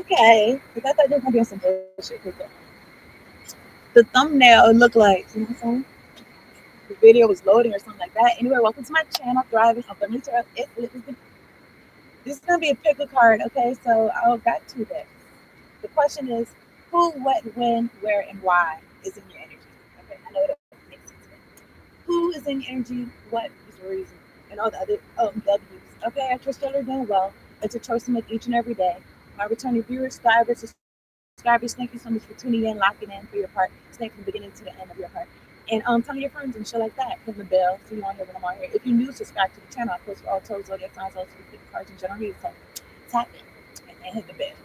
Okay, because I thought you were gonna be on some bullshit. Cause the thumbnail looked like, you know what I'm saying? The video was loading or something like that. Anyway, welcome to my channel, Thriving Abundantly Tarot. This is gonna be a pickle card. Okay, so I got two decks. The question is, who, what, when, where, and why is in your energy? Okay, I know that makes sense. Who is in your energy? What is the reason? And all the other W's. Okay, I trust y'all are doing well. It's a choice to make each and every day. My returning viewers, subscribers, thank you so much for tuning in, locking in for your part, staying from the beginning to the end of your part. And tell your friends and shit like that. Hit the bell so you don't hear when I'm on here. If you're new, subscribe to the channel. I post for all toes, zodiac signs, also with cards and general reads. So tap it and hit the bell.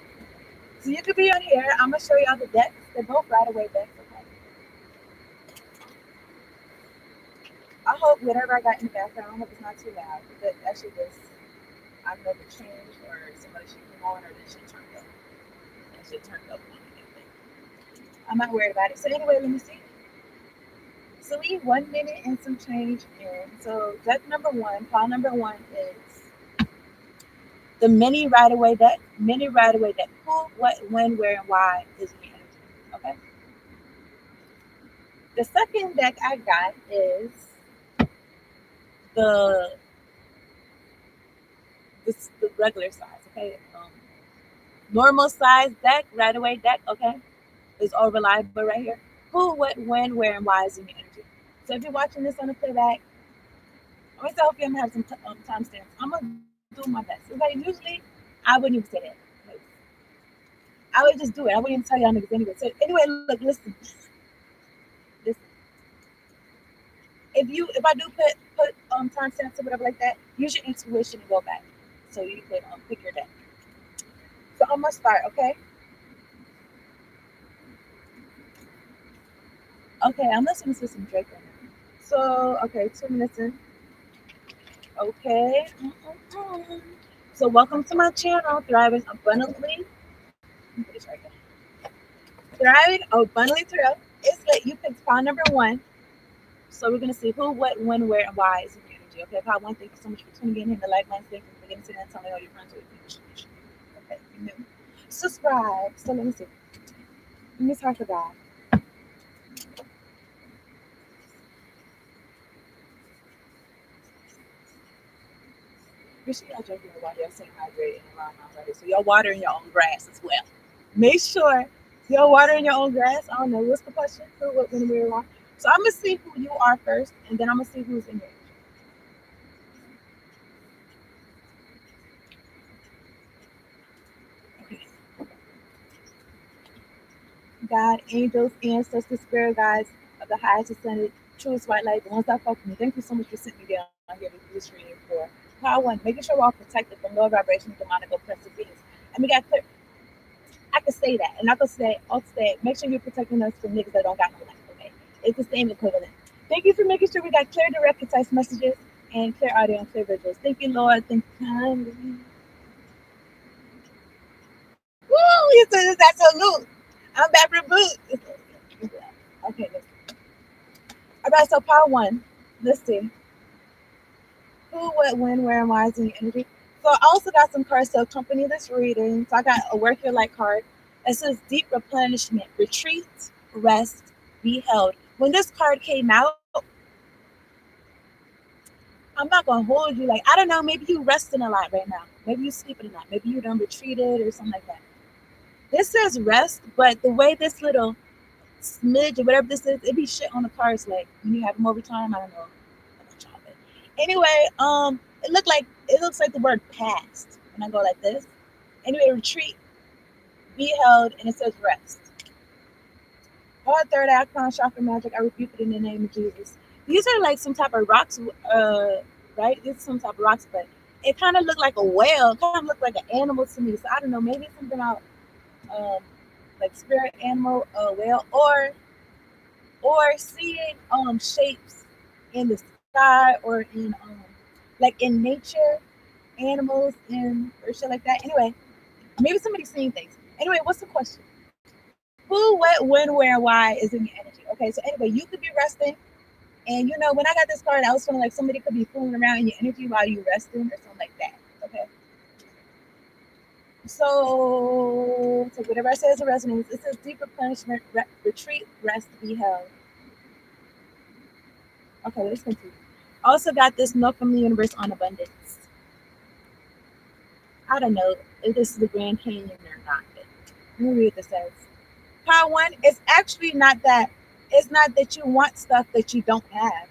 So you could be on here. I'm gonna show y'all the decks. They're both right away decks. Okay. I hope whatever I got in the background, I hope it's not too loud. Because that shit was, I don't know if it changed or somebody should come on or that shit turned up. That shit turned up on anything. I'm not worried about it. So anyway, let me see. So we 1 minute and some change in. So deck number one, pile number one is the mini right away deck. Mini right away deck. Who, what, when, where, and why is the energy. Okay. The second deck I got is the the regular size. Okay. Normal size deck, right away deck. Okay. Is all reliable right here. Who, what, when, where, and why is in your energy. So if you're watching this on the playback, I'm gonna tell you I'm gonna have some timestamps. I'm gonna do my best. It's like usually I wouldn't even say that. Like, I would just do it. I wouldn't even tell y'all niggas anyway. So anyway, look, listen. If I do put timestamps or whatever like that, use your intuition and go back. So you could pick your day. So I'm gonna start, okay? Okay, I'm listening to some Drake right now. So okay, 2 minutes in. Okay. So welcome to my channel, Thriving Abundantly. Let me put this right here. Thriving Abundantly Tarot. It's lit. You picked file number one. So we're gonna see who, what, when, where, and why is in your energy. Okay, part one. Thank you so much for tuning in. Hit the like button. Thank you for beginning to the end. Telling all your friends what you. Okay, you new. Subscribe. So let me see. Let me talk about. Make sure y'all drinking your water. Y'all staying hydrated and around already. So y'all watering your own grass as well. Make sure y'all watering your own grass. I don't know what's the question. Who, what, when, where, and why. So I'm gonna see who you are first, and then I'm gonna see who's in your energy. Okay. God, angels, ancestors, spirit guides of the highest ascended, truest white light, the ones that fuck with me. Thank you so much for sitting me down here with this reading for power one, making sure we're all protected from low vibration, demonic, oppressive beings. And we got clear. I can say that, and I can say, I'll say, make sure you're protecting us from niggas that don't got no life. Okay, it's the same equivalent. Thank you for making sure we got clear, direct, concise messages and clear audio and clear visuals. Thank you, Lord. Thank you kindly. Woo! You said that's a loot. I'm back for boot. Okay, all right, so part one. Let's see. Who, what, when, where, and why is in your energy. So I also got some cards to accompany this reading. So I got a work your light card. It says deep replenishment, retreat, rest, be held. When this card came out, I'm not gonna hold you. Like, I don't know, maybe you resting a lot right now. Maybe you sleeping a lot. Maybe you done retreated or something like that. This says rest, but the way this little smidge or whatever this is, it be shit on the cards like when you have them over time. I don't know. Anyway, it looks like the word past when I go like this. Anyway, retreat, be held, and it says rest. All third eye, crown, chakra, magic, I rebuke it in the name of Jesus. These are like some type of rocks, right? This is some type of rocks, but it kind of looked like a whale. It kind of looked like an animal to me. So I don't know, maybe it's something about um, like spirit animal, whale, or seeing shapes in the sky or in like in nature, animals in or shit like that. Anyway, maybe somebody's seeing things. Anyway, what's the question? Who, what, when, where, and why is in your energy? Okay, so anyway, you could be resting, and when I got this card, I was feeling like somebody could be fooling around in your energy while you resting or something like that. Okay, So whatever I say is a resonance. It says deeper punishment, retreat, rest, be held. Okay, let's continue. Also got this note from the universe on abundance. I don't know if this is the Grand Canyon or not, but let me read what this says. Part one is actually not that. It's not that you want stuff that you don't have,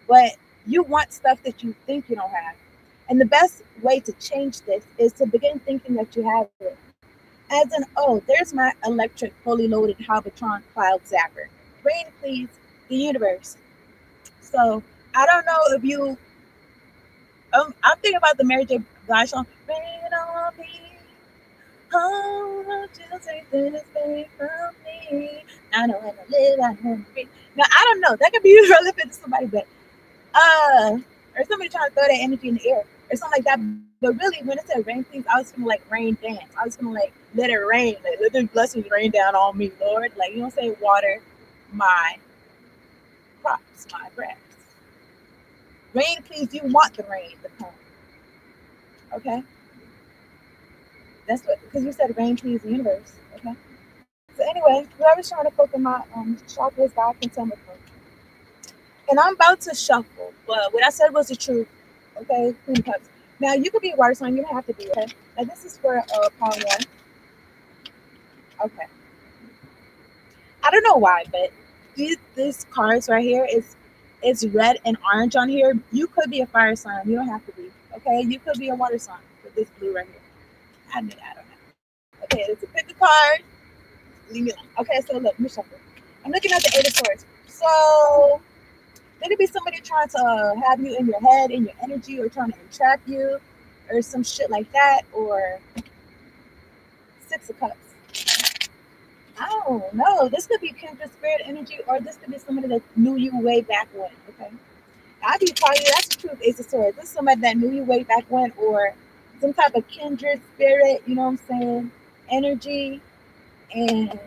but you want stuff that you think you don't have. And the best way to change this is to begin thinking that you have it. As in, oh, there's my electric, fully loaded Halbatron cloud zapper. Rain, please, the universe. So I don't know if you. I'm thinking about the Mary J. Blige song. Rain on me, oh, won't you take this away from me? I don't want to live, I don't want to breathe. Now I don't know. That could be relevant to somebody, but or somebody trying to throw that energy in the air or something like that. But really, when it said rain, please, I was gonna like rain dance. I was gonna like let it rain, like let the blessings rain down on me, Lord. Like you don't say water my crops, my grass. Rain, please. You want the rain to come, okay? That's what because you said rain, please, the universe, okay? So anyway, whoever's trying to focus my chakras, God can tell me. And I'm about to shuffle, but what I said was the truth. Okay, Queen of Cups. Now you could be a water sign, you don't have to be. Okay, now this is for power one. Okay, I don't know why, but these cards right here is it's red and orange on here. You could be a fire sign. You don't have to be. Okay, you could be a water sign with this blue right here. I don't know. Okay, let's pick a card. Leave me alone. Okay, so look, let me shuffle. I'm looking at the Eight of Swords. So there could be somebody trying to have you in your head, in your energy, or trying to entrap you, or some shit like that, or Six of Cups. I don't know. This could be kindred spirit energy, or this could be somebody that knew you way back when. Okay, I be calling you. That's the truth. Ace of Swords. This is somebody that knew you way back when, or some type of kindred spirit. You know what I'm saying? Energy and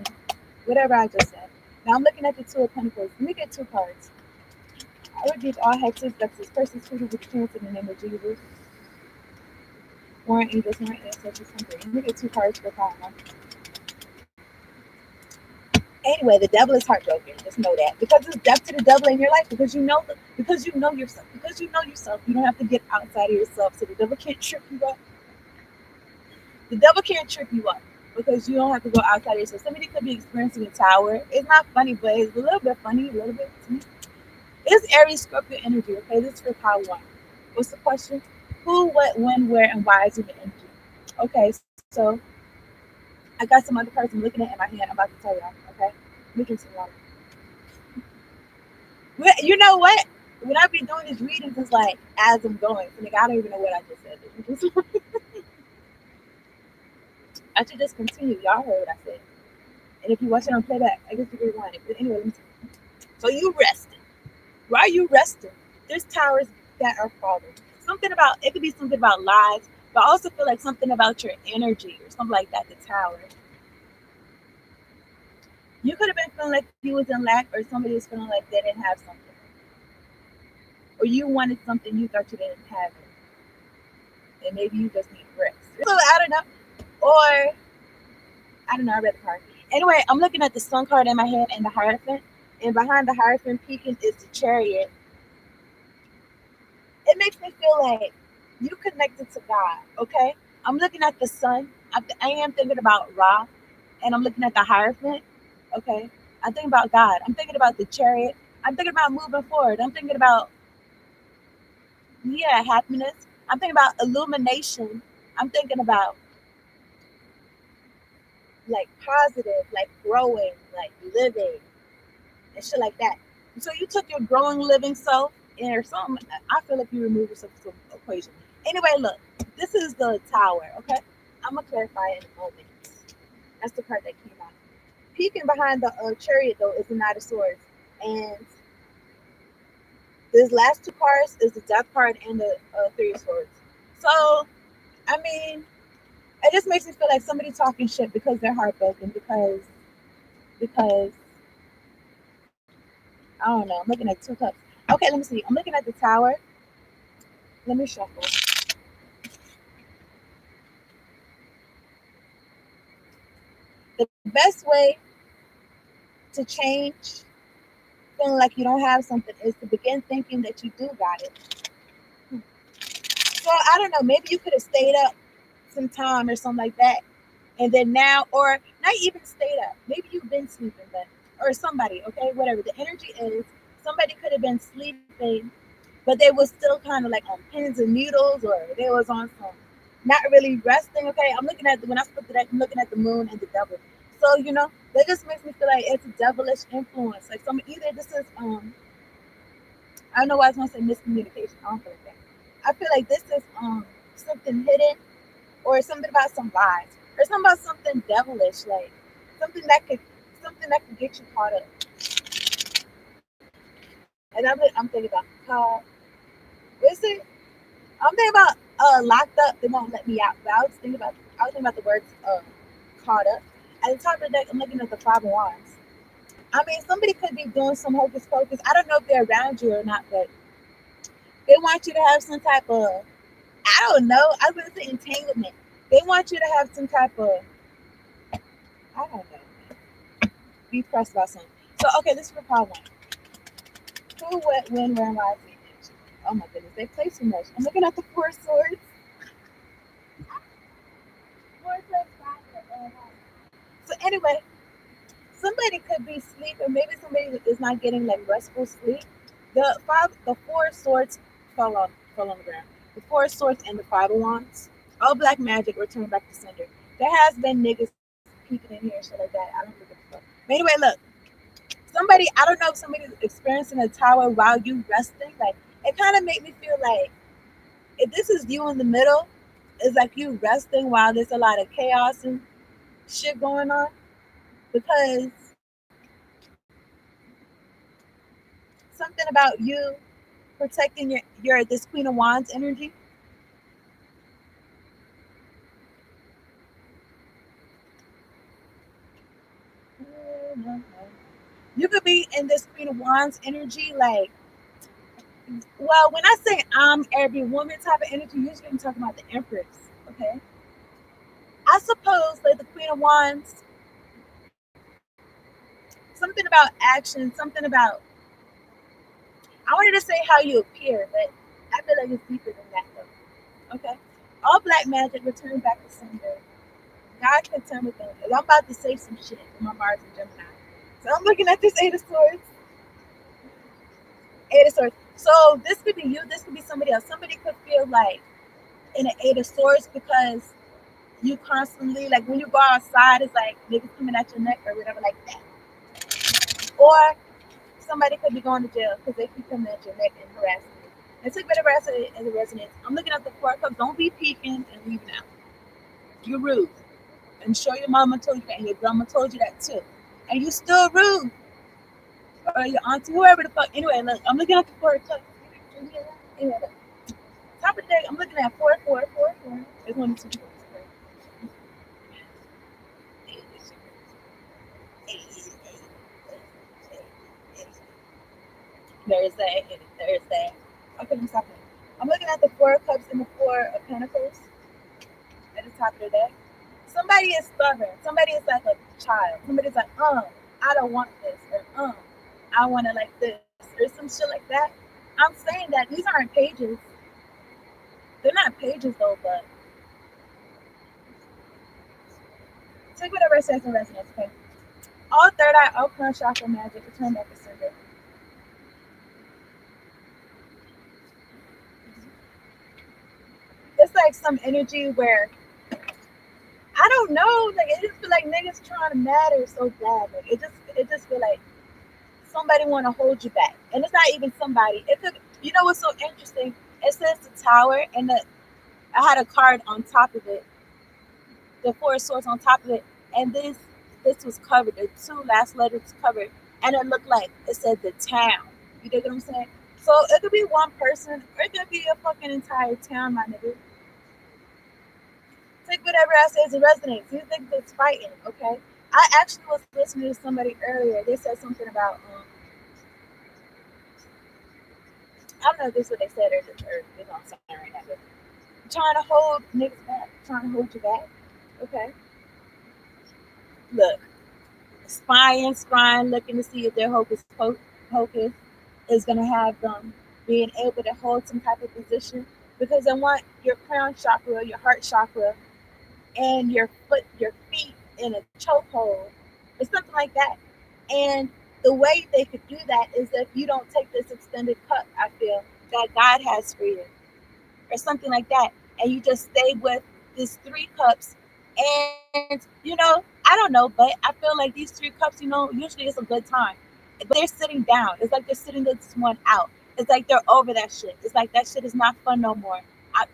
whatever I just said. Now I'm looking at the Two of Pentacles. Let me get two cards. I rebuke all hexes, vexes, curses, treated with chance in the name of Jesus. Warrant angels, warrant ancestors, hungry. Let me get two cards for power. Anyway, the devil is heartbroken. Just know that because there's death to the devil in your life. Because you know yourself. Because you know yourself, you don't have to get outside of yourself. So the devil can't trip you up. The devil can't trip you up because you don't have to go outside of yourself. Somebody could be experiencing a tower. It's not funny, but it's a little bit funny. A little bit to me. It's Aries Scorpio energy. Okay, this is for power one. What's the question? Who, what, when, where, and why is in the energy? Okay, so I got some other cards I'm looking at in my hand. I'm about to tell y'all. Okay, let me drink some water. You know what? When I be doing these readings, it's like as I'm going. So like, I don't even know what I just said. I should just continue. Y'all heard what I said. And if you watch it on playback, I guess you can rewind it. But anyway, let me see. So you resting. Why are you resting? There's towers that are falling. Something about it could be something about lies, but I also feel like something about your energy or something like that. The tower. You could have been feeling like you was in lack, or somebody was feeling like they didn't have something, or you wanted something you thought you didn't have it, and maybe you just need rest. So I don't know, or I don't know. I read the card. Anyway, I'm looking at the Sun card in my hand and the Hierophant, and behind the Hierophant peaking is the Chariot. It makes me feel like you connected to God. Okay, I'm looking at the Sun. I am thinking about Ra, and I'm looking at the Hierophant. Okay, I'm thinking about God. I'm thinking about the Chariot. I'm thinking about moving forward. I'm thinking about yeah, happiness. I'm thinking about illumination. I'm thinking about like positive, like growing, like living and shit like that. So you took your growing, living self and or something. I feel like you removed yourself from the equation. Anyway, look, this is the tower. Okay, I'm gonna clarify in a moment. That's the part that came out. Peeking behind the chariot though is the Knight of Swords, and this last two cards is the Death card and the Three of Swords. So I mean, it just makes me feel like somebody talking shit because they're heartbroken because I don't know. I'm looking at two cups. Okay, let me see. I'm looking at the tower. Let me shuffle. Best way to change feeling like you don't have something is to begin thinking that you do got it. So I don't know, maybe you could have stayed up some time or something like that. And then now, or not even stayed up. Maybe you've been sleeping, but or somebody, okay, whatever. The energy is somebody could have been sleeping, but they was still kind of like on pins and needles, or they was on some not really resting. Okay, I'm looking at when I spoke to that, I'm looking at the moon and the devil. So that just makes me feel like it's a devilish influence. Like some either this is I don't know why I was gonna say miscommunication. I don't feel like that. I feel like this is something hidden or something about some lies or something about something devilish, like something that could something that could get you caught up. And I'm thinking about what's it? I'm thinking about locked up. They won't let me out. But I was thinking about the words caught up. At the top of the deck, I'm looking at the five of wands. I mean, somebody could be doing some hocus pocus. I don't know if they're around you or not, but they want you to have some type of I don't know. I was gonna say entanglement. They want you to have some type of I don't know. Be pressed about something. So okay, this is for part one. Who, what, when, where, and why? Oh my goodness, they play too much. I'm looking at the four swords. Four swords, so anyway, somebody could be sleeping. Maybe somebody is not getting like restful sleep. The four swords fell on the ground. The four swords and the five of wands. All black magic returned back to sender. There has been niggas peeking in here and shit like that. I don't give a fuck. But anyway, look, somebody I don't know if somebody's experiencing a tower while you resting. Like it kind of made me feel like if this is you in the middle, it's like you resting while there's a lot of chaos and shit going on because something about you protecting your this Queen of Wands energy. You could be in this Queen of Wands energy, like well, when I say I'm every woman type of energy, usually I'm talking about the Empress. Okay, I suppose like the Queen of Wands, something about action, something about I wanted to say how you appear, but I feel like it's deeper than that though. Okay, all black magic returned back to sender. God contend with them. I'm about to say some shit in my Mars and Gemini. So I'm looking at this Eight of Swords. Eight of Swords. So this could be you. This could be somebody else. Somebody could feel like in an Eight of Swords because you constantly like when you go outside, it's like niggas coming at your neck or whatever like that. Or somebody could be going to jail because they keep coming at your neck and harassing you. And take whatever as a resonance. I'm looking at the four cups. Don't be peeking and leaving out. You're rude. And sure your mama told you that and your grandma told you that too. And you still rude. Or your auntie, whoever the fuck. Anyway, look, I'm looking at the four cups. Anyway, look. Top of the deck, I'm looking at four, four, four, four. There's one, two, three. There's that. There's that. Okay, I'm stopping. I'm looking at the four of cups and the four of pentacles at the top of the deck. Somebody is stubborn. Somebody is like a child. Somebody's like, I don't want this, or I want it like this, or some shit like that. I'm saying that these aren't pages. They're not pages though, but take whatever it says in resonance, okay? All third eye, all crown chakra magic, return back to sender. It's like some energy where I don't know, like it just feel like niggas trying to matter so bad. Like it just feel like somebody want to hold you back, and it's not even somebody. It could, you know, what's so interesting? It says the tower, and I had a card on top of it, the four of swords on top of it, and this was covered. The two last letters covered, and it looked like it said the town. You dig what I'm saying? So it could be one person, or it could be a fucking entire town, my nigga. Take whatever I say as a resonates. You think it's fighting, okay? I actually was listening to somebody earlier. They said something about I don't know if this is what they said or this on something right now, but trying to hold niggas back, trying to hold you back. Okay. Look. spying, looking to see if their hocus is going to have them being able to hold some type of position because they want your crown chakra, your heart chakra, and your feet in a chokehold or something like that. And the way they could do that is if you don't take this extended cup, I feel, that God has for you or something like that. And you just stay with these 3 cups. And, I don't know, but I feel like these 3 cups, usually it's a good time. But they're sitting down. It's like they're sitting this one out. It's like they're over that shit. It's like that shit is not fun no more.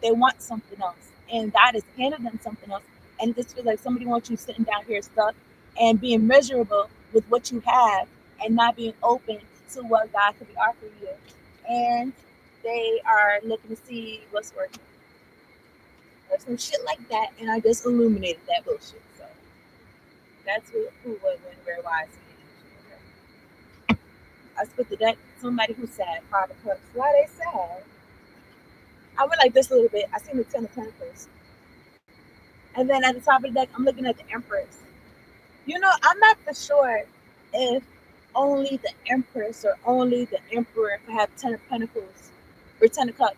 They want something else. And God is handing them something else. And it just feels like somebody wants you sitting down here stuck and being miserable with what you have and not being open to what God could be offering you. And they are looking to see what's working or some shit like that, and I just illuminated that bullshit. So that's who what, when, where, why. I split the deck. Somebody who's sad. 5 of Cups. Why they sad? I went like this a little bit. I seen the 10 of Pentacles, and then at the top of the deck, I'm looking at the Empress. I'm not for sure if only the Empress or only the Emperor could have 10 of Pentacles or 10 of Cups.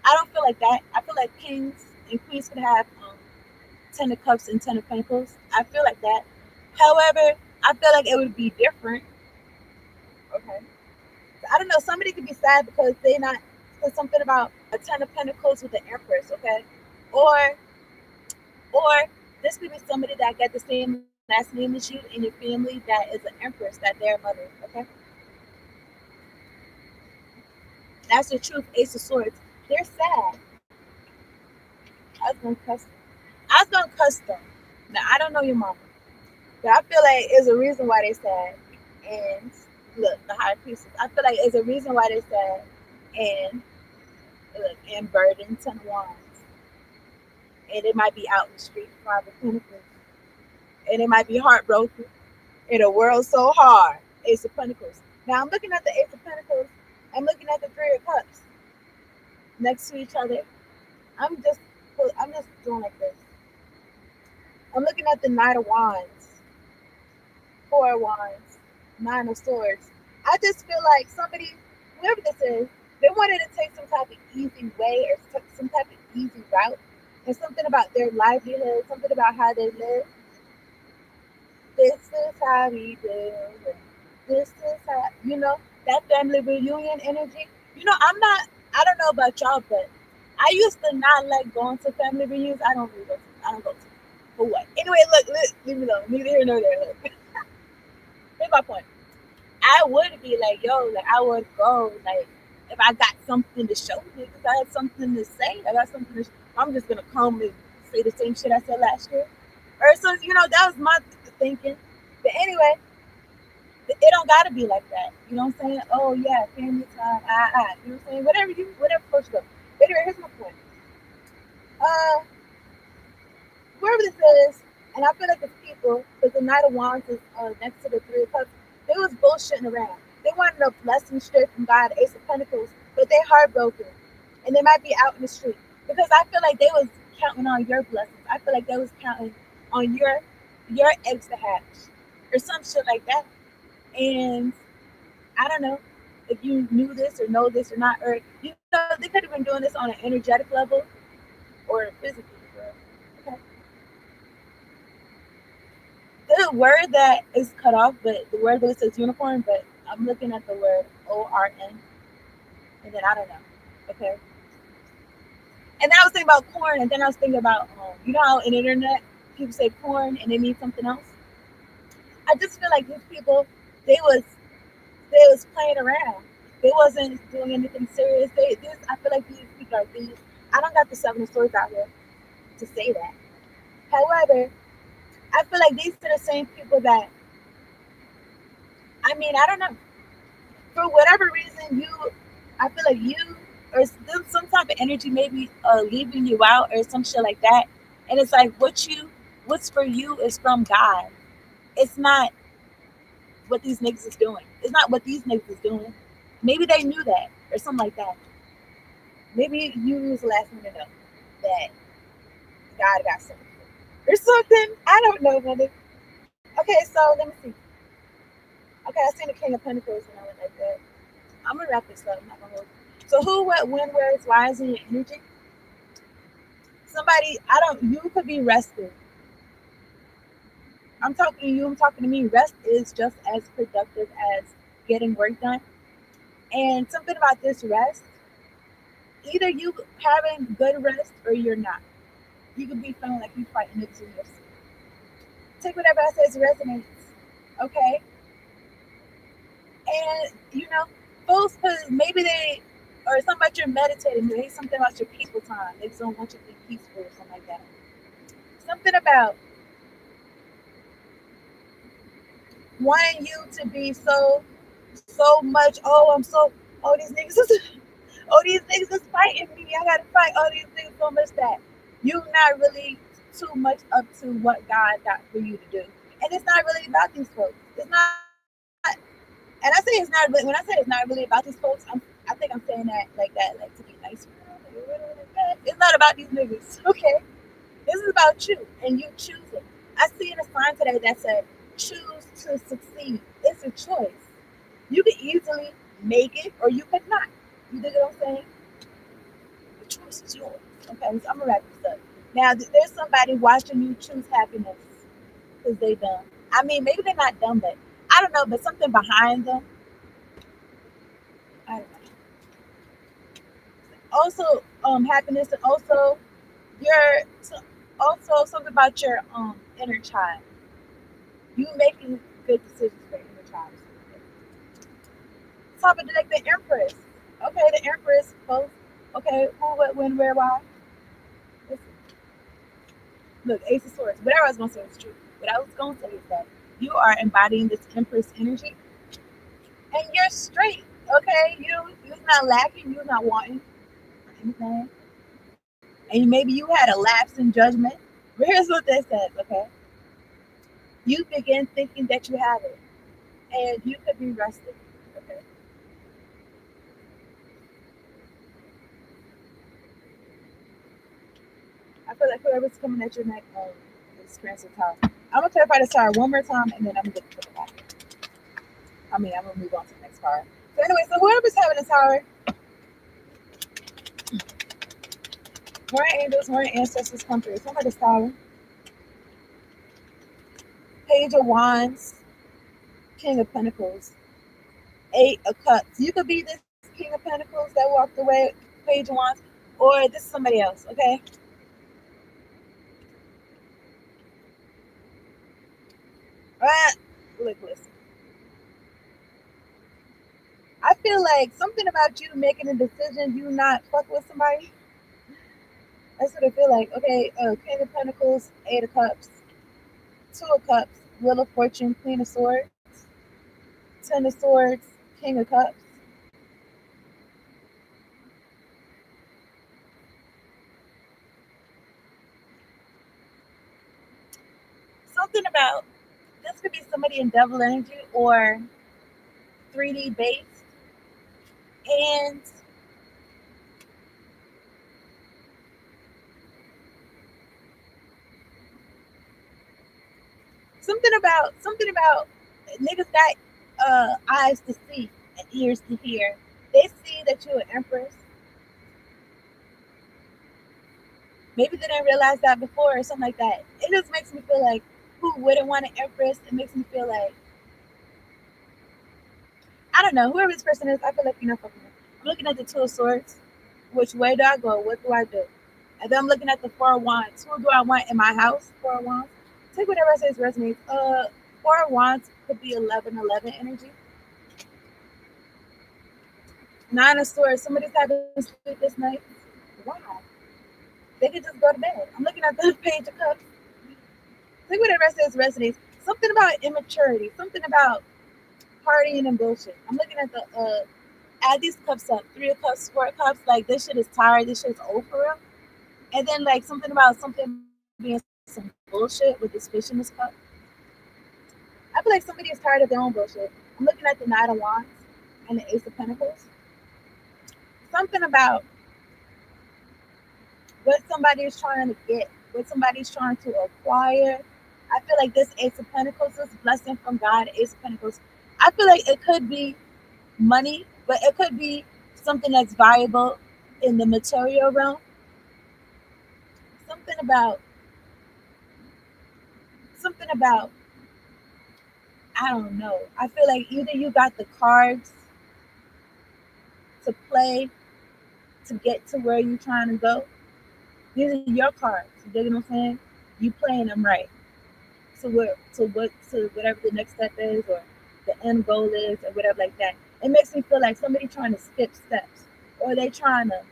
I don't feel like that. I feel like kings and queens could have 10 of Cups and 10 of Pentacles. I feel like that. However, I feel like it would be different. Okay. I don't know. Somebody could be sad because they not because something about a 10 of Pentacles with the Empress. Okay. Or this could be somebody that got the same last name as you in your family that is an Empress, that their mother. Okay. That's the truth. Ace of Swords. They're sad. I was gonna cuss them. I was gonna cuss them. Now I don't know your mama. But I feel like there's a reason why they're sad. And look, the High Priestess. I feel like there's a reason why they're sad. And look, and burden 10 of Wands. And it might be out in the street, 5 of Pentacles. And it might be heartbroken in a world so hard. Ace of Pentacles. Now I'm looking at the Ace of Pentacles. I'm looking at the 3 of Cups next to each other. I'm just I'm just doing like this. I'm looking at the Knight of Wands, 4 of Wands, 9 of Swords. I just feel like somebody, whoever this is, they wanted to take some type of easy way or some type of easy route, and something about their livelihood, something about how they live. This is how we do it. This is how, that family reunion energy. I don't know about y'all, but I used to not like going to family reunions. I don't really go to. I don't go to. For what? Anyway, look, leave me alone. Neither here nor there. Look, here's my point. I would be like, yo, like I would go, like if I got something to show niggas, I had something to say. I got something to. I'm just gonna come and say the same shit I said last year, or so that was my thinking. But anyway, it don't gotta be like that. You know what I'm saying? Oh yeah, family time, You know what I'm saying? Whatever floats your boat. But anyway, here's my point. Uh, whoever this is, and I feel like it's people, because the Knight of Wands is next to the 3 of Cups. They was bullshitting around. They wanted a blessing straight from God, Ace of Pentacles, but they heartbroken, and they might be out in the street because I feel like they was counting on your blessings. I feel like they was counting on your eggs to hatch or some shit like that. And I don't know if you knew this or know this or not, or they could have been doing this on an energetic level or physically. Okay. The word that is cut off, but the word that says unicorn, but I'm looking at the word ORN, and then I don't know. Okay. And then I was thinking about corn, and then I was thinking about, how in the internet people say corn and they mean something else. I just feel like these people, they was they was playing around. They wasn't doing anything serious. I feel like these people are thieves. I don't got the 7 of Swords out here to say that. However, I feel like these are the same people that, I don't know. For whatever reason, I feel like you, or some type of energy maybe leaving you out or some shit like that. And it's like, what's for you is from God. It's not what these niggas is doing. It's not what these niggas is doing. Maybe they knew that or something like that. Maybe you was the last one to know that God got something or something. I don't know, brother. Okay, so let me see. Okay, I seen the King of Pentacles and I went like that. I'm gonna wrap this up. I'm not gonna hold it. So who, what, when, where is rising your energy? Somebody, I don't. You could be rested. I'm talking to you. I'm talking to me. Rest is just as productive as getting work done. And something about this rest, either you having good rest or you're not. You could be feeling like you fighting niggas in your sleep. Take whatever I say resonates. Okay, and folks, because maybe they or something about you're meditating, maybe something about your peaceful time. They just don't want you to be peaceful or something like that. Something about wanting you to be so much. Oh, I'm so. Oh, these niggas is. Oh, these niggas is fighting me. I gotta fight all these niggas so much that you're not really too much up to what God got for you to do. And it's not really about these folks. It's not. And I say it's not really. When I say it's not really about these folks, I think I'm saying that like to be nice. It's not about these niggas. Okay, this is about you and you choosing. I see in a sign today that said choose to succeed. It's a choice. You could easily make it or you could not. You dig what I'm saying? The choice is yours. Okay, so I'm gonna wrap this up. Now, there's somebody watching you choose happiness because they dumb. I mean, maybe they're not dumb, but I don't know. But something behind them. I don't know. Also, happiness, and also your, also something about your inner child. You making good decisions for your inner child. Top of the deck, the Empress. Okay, the Empress, folks. Okay, who, what, when, where, why? Listen, look, Ace of Swords. Whatever I was gonna say is true. What I was gonna say is that you are embodying this Empress energy, and you're straight. Okay, you're not lacking. You're not wanting anything, and maybe you had a lapse in judgment. But here's what that says. Okay, you begin thinking that you have it, and you could be rested. Okay, I feel like whoever's coming at your neck is experiencing tower. I'm gonna clarify this tower one more time, and then I'm gonna get to the back. I mean, I'm gonna move on to the next card. So anyway, so whoever's having a tower, more angels, more ancestors come through. Somebody's tower. Page of Wands, King of Pentacles, Eight of Cups. You could be this King of Pentacles that walked away, Page of Wands, or this is somebody else. Okay. Alright. Look, listen. I feel like something about you making a decision, you not fuck with somebody. That's what I feel like. Okay, King of Pentacles, Eight of Cups, Two of Cups, Wheel of Fortune, Queen of Swords, Ten of Swords, King of Cups. Something about this could be somebody in double energy or 3D based, and something about niggas got eyes to see and ears to hear. They see that you're an empress. Maybe they didn't realize that before or something like that. It just makes me feel like who wouldn't want an empress? It makes me feel like I don't know, whoever this person is, I feel like you're not fucking with. I'm looking at the Two of Swords. Which way do I go? What do I do? And then I'm looking at the Four of Wands. Who do I want in my house? Four of Wands. Take whatever I say resonates. Four of Wands could be 11-11 energy. Nine of Swords. Somebody's having sleep this night. Why? They could just go to bed. I'm looking at the Page of Cups. Take whatever I say resonates. Something about immaturity. Something about partying and bullshit. I'm looking at the add these cups up. Three of Cups, Four of Cups. Like this shit is tired. This shit's over. And then like something about something being some bullshit with this fish in this cup. I feel like somebody is tired of their own bullshit. I'm looking at the Knight of Wands and the Ace of Pentacles. Something about what somebody is trying to get, what somebody's trying to acquire. I feel like this Ace of Pentacles, this blessing from God, Ace of Pentacles. I feel like it could be money, but it could be something that's valuable in the material realm. Something about something about I don't know. I feel like either you got the cards to play to get to where you're trying to go. These are your cards. You dig what I'm saying? You playing them right. So whatever the next step is or the end goal is or whatever like that. It makes me feel like somebody trying to skip steps. Or they trying to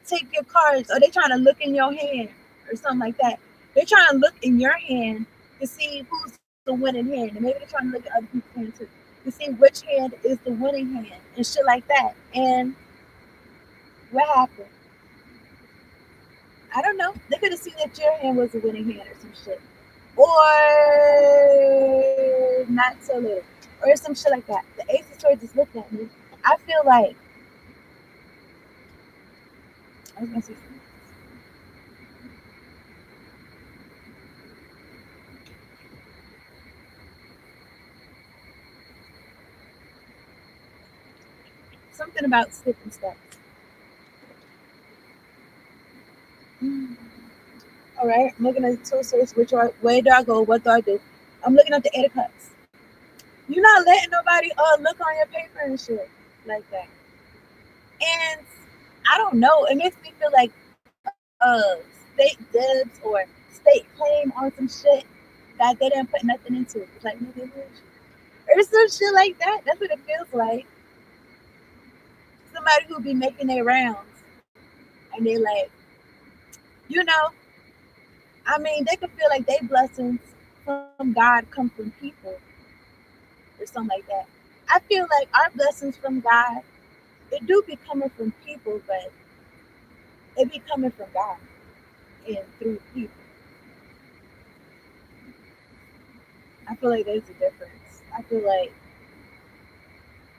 take your cards or they trying to look in your hand or something like that. They're trying to look in your hand to see who's the winning hand. And maybe they're trying to look at other people's hand too. To see which hand is the winning hand and shit like that. And what happened? I don't know. They could have seen that your hand was the winning hand or some shit. Or not so little. Or some shit like that. The Ace of Swords just looked at me. I feel like I was gonna say something about skipping steps. All right, I'm looking at the two of swords. Where do I go? What do I do? I'm looking at the Eight of Cups. You're not letting nobody look on your paper and shit like that. And I don't know. It makes me feel like state dibs or state claim on some shit that they didn't put nothing into. It's like nigga, or some shit like that. That's what it feels like. Somebody who be making their rounds and they like, you know, I mean, they could feel like they blessings from God come from people or something like that. I feel like our blessings from God, it do be coming from people, but it be coming from God and through people. I feel like there's a difference. I feel like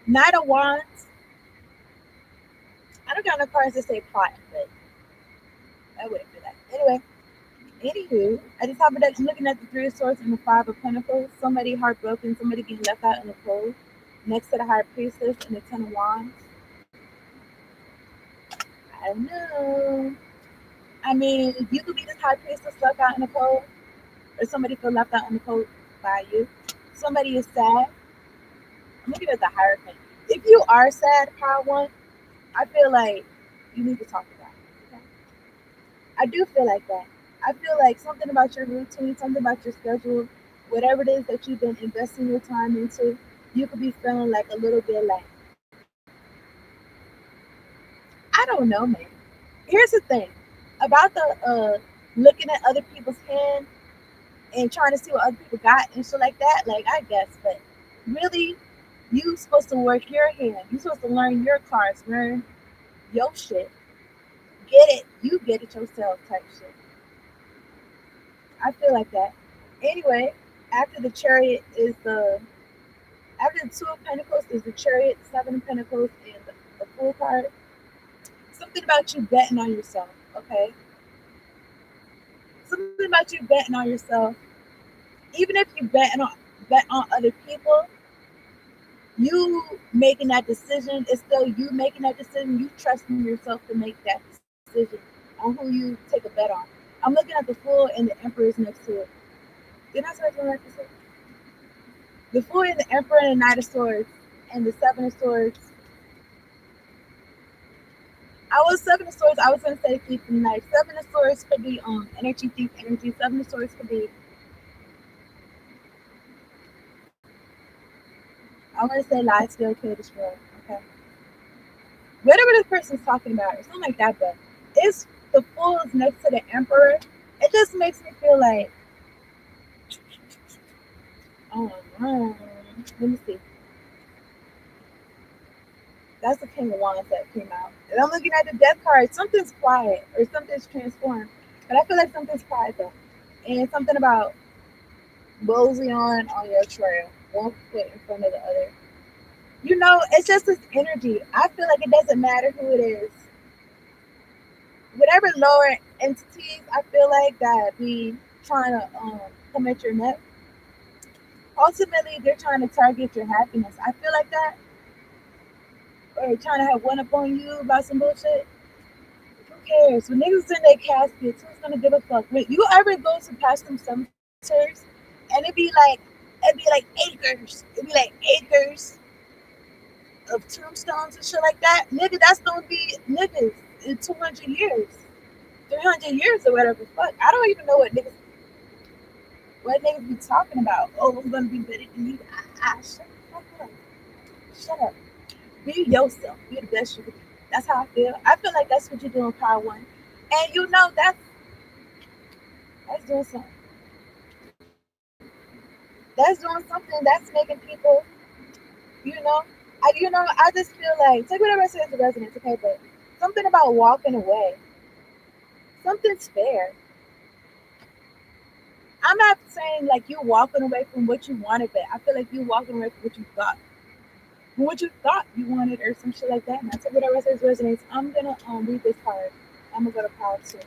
Knight of Wands, I don't got no cards that say plot, but I wouldn't feel that. Anyway, anywho, at the top of that, I'm looking at the Three of Swords and the Five of Pentacles. Somebody heartbroken, somebody getting left out in the cold. Next to the High Priestess and the Ten of Wands. I don't know. I mean, you could be this High Priestess left out in the cold, or somebody feel left out in the cold by you. Somebody is sad. I'm looking at the Hierophant. If you are sad, Power One, I feel like you need to talk about it. Okay? I do feel like that. I feel like something about your routine, something about your schedule, whatever it is that you've been investing your time into, you could be feeling like a little bit like, I don't know, man. Here's the thing about the looking at other people's hand and trying to see what other people got and shit like that. Like I guess, but really, you supposed to work your hand. You supposed to learn your cards, learn your shit, get it. You get it yourself, type shit. I feel like that. Anyway, after the Chariot is the after the Two of Pentacles is the Chariot, Seven of Pentacles, and the Fool card. Something about you betting on yourself. Okay, something about you betting on yourself. Even if you bet on other people, you making that decision is still you making that decision. You trusting yourself to make that decision on who you take a bet on. I'm looking at the Fool and the Emperor is next to it. Didn't I say something like this? The Fool and the Emperor and the Knight of Swords and the Seven of Swords. I was Seven of Swords. I was gonna say Thief and Knight. Seven of Swords could be energy, thief, energy. Seven of Swords could be. I want to say lie, steal, kill, destroy. Okay. Whatever this person's talking about, or something like that, but it's the Fool is next to the Emperor. It just makes me feel like, oh no. Let me see. That's the King of Wands that came out. And I'm looking at the Death card. Something's quiet or something's transformed. But I feel like something's quiet though. And something about mosey on your trail. One foot in front of the other. You know, it's just this energy. I feel like it doesn't matter who it is. Whatever lower entities, I feel like, that be trying to come at your neck. Ultimately, they're trying to target your happiness. I feel like that, or trying to have one up on you about some bullshit. Who cares? When niggas in their caskets, who's gonna give a fuck? When you ever go to past them cemeteries, and it'd be like acres. It'd be like acres of tombstones and shit like that. Nigga, that's gonna be niggas in 200 years, 300 years, or whatever. Fuck, I don't even know what niggas be talking about. Oh, I'm gonna be better than you. Shut the fuck up. Shut up. Be yourself. Be the best you can be. That's how I feel. I feel like that's what you do in Power One, and you know that's doing something. That's doing something. That's making people, you know. I just feel like take whatever I say as a resident, okay, but something about walking away. Something's fair. I'm not saying like you walking away from what you wanted, but I feel like you walking away from what you thought you wanted, or some shit like that. And I take whatever I say as resonates. I'm gonna read this card. I'm gonna go to power two.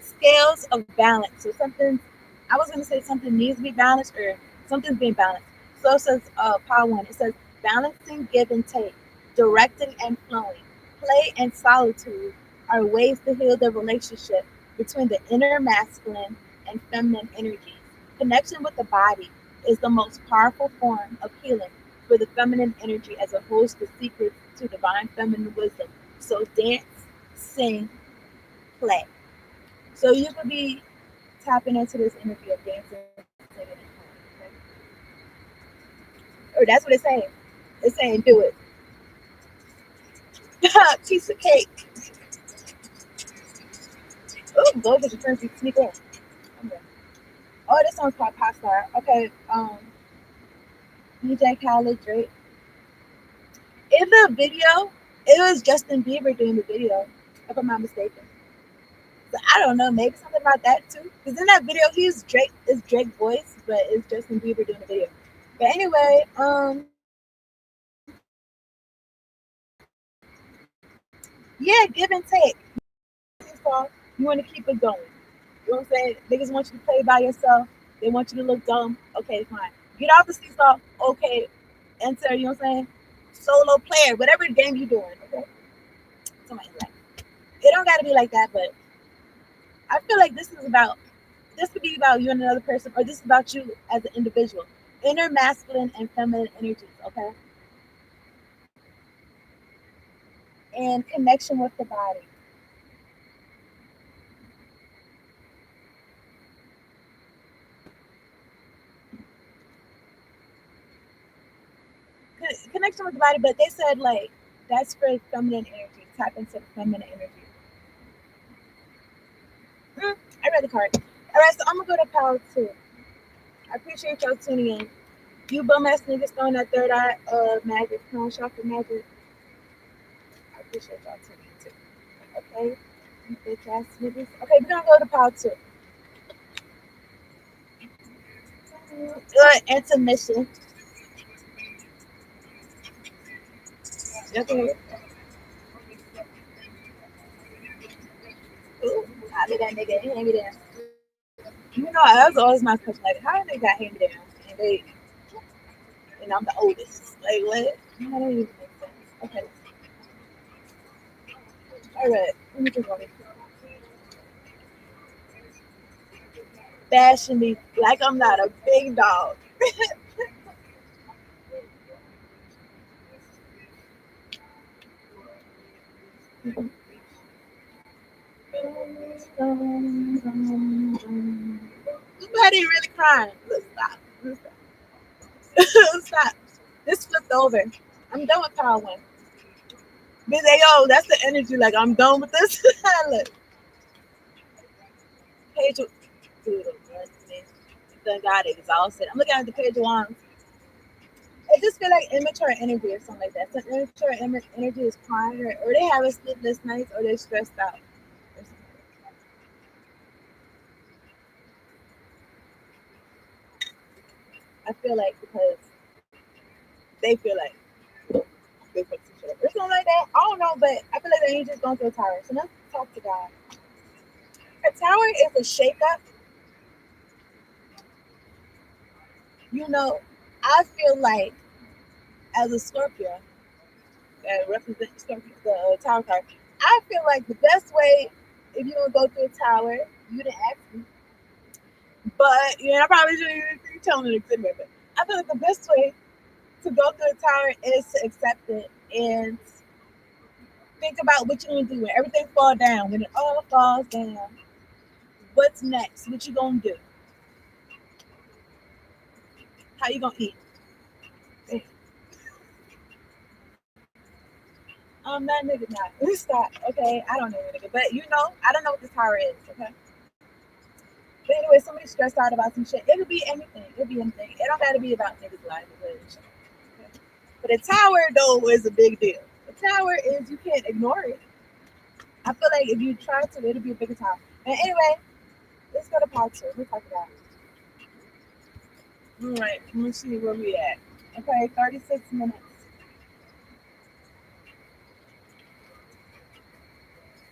Scales of balance. So something, I was gonna say something needs to be balanced, or something's being balanced. So it says power one. It says balancing give and take, directing and flowing, play and solitude are ways to heal the relationship between the inner masculine and feminine energies. Connection with the body is the most powerful form of healing for the feminine energy, as it holds the secrets to divine feminine wisdom. So dance, sing, play. So you could be tapping into this energy of dancing, singing, and playing. Or that's what it's saying. It's saying do it. Piece of cake. Oh, go get your friends to sneak in. Okay. Oh, this song's called Pop Star. Okay. DJ Khaled, Drake. In the video, it was Justin Bieber doing the video, if I'm not mistaken. So I don't know, maybe something about that too. Because in that video, he's Drake. It's Drake's voice, but it's Justin Bieber doing the video. But anyway, yeah, give and take. Song, you want to keep it going. You know what I'm saying? Niggas want you to play by yourself. They want you to look dumb. Okay, fine. Get off the seesaw. Okay, enter. You know what I'm saying? Solo player, whatever game you're doing. Okay, something like that. It don't gotta be like that, but I feel like this could be about you and another person, or this is about you as an individual. Inner masculine and feminine energies, okay? And connection with the body. Connection with the body, but they said like that's for feminine energy. Tap into the feminine energy. I read the card. All right, so I'm gonna go to power two. I appreciate y'all tuning in. You bum ass niggas throwing that third eye magic, throwing chakra magic. I appreciate y'all tuning in too. Okay, you bitch ass niggas. Okay, we're gonna go to power two. Intermission. Okay. Ooh, I be that nigga hand me down. You know, that's always my question. Like, how they got hand me down, and I'm the oldest. Like, what? No, that don't even make sense. Okay, all right. Let me just go. Bashing me like I'm not a big dog. Somebody really crying. Look, stop. Stop. This flipped over. I'm done with power one. But they, yo, that's the energy. Like, I'm done with this. Look, page of, dude, done got it exhausted. I'm looking at the page of wands. I just feel like immature energy or something like that. So immature energy is crying, or they have a sleepless nights, or they're stressed out. I feel like because they feel like they put some shit up or something like that. I don't know, but I feel like they ain't just going through a tired. So Talk to God. A tower is a shakeup. You know, I feel like as a Scorpio that represents Scorpio, the tower card, I feel like the best way if you don't go through a tower, you didn't ask me, but I probably shouldn't even be telling it anyway. But I feel like the best way to go through a tower is to accept it and think about what you're gonna do when everything falls down. When it all falls down, what's next? What you gonna do? How you gonna eat? That nigga not. Let's stop. Okay, I don't know nigga, but I don't know what this tower is. Okay, but anyway, somebody stressed out about some shit. It could be anything. It could be anything. It don't gotta be about niggas' lives. Okay? But a tower though is a big deal. A tower is you can't ignore it. I feel like if you try to, it'll be a bigger tower. And anyway, let's go to part two. We'll talk about it. All right, let's see where we at. Okay, 36 minutes.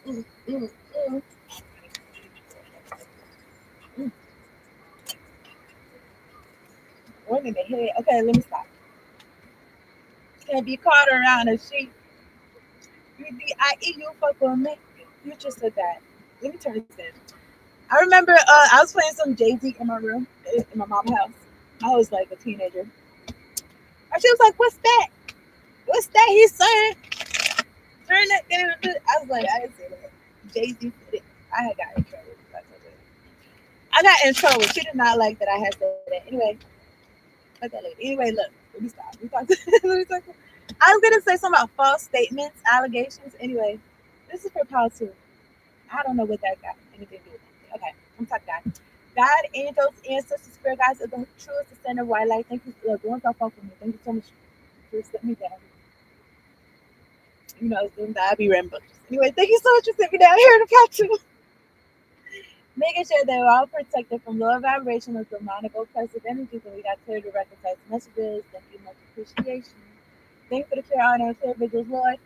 Mm, mm, mm, mm. One in the head. Okay, let me stop. Can't be caught around a sheep. You fuck with me. You just said that. Let me turn this in. I remember I was playing some Jay Z in my room in my mom's house. I was like a teenager. And she was like, "What's that? What's that he's saying? Turn that down." I was like, "I didn't say that." Jay Z said it. I had got in trouble. I got in trouble. She did not like that I had said that. Anyway, fuck that lady. Anyway, look. Let me stop. Let me talk. Let me talk. I was gonna say something about false statements, allegations. Anyway, this is for Paul too. I don't know what that got anything to do with it. Okay, I'm talking God. God, angels, ancestors, spirit guides are the truest descendant of white light. Thank you for the ones that fuck with me. Thank you so much for sitting me down. It's doing that. I be rambunctious. Anyway, thank you so much for sitting me down here in the part two. Making sure that we're all protected from lower vibration of demonic oppressive energies and we got clear direct concise messages. Thank you much appreciation. Thank you for the clear honor and clear visuals, Lord.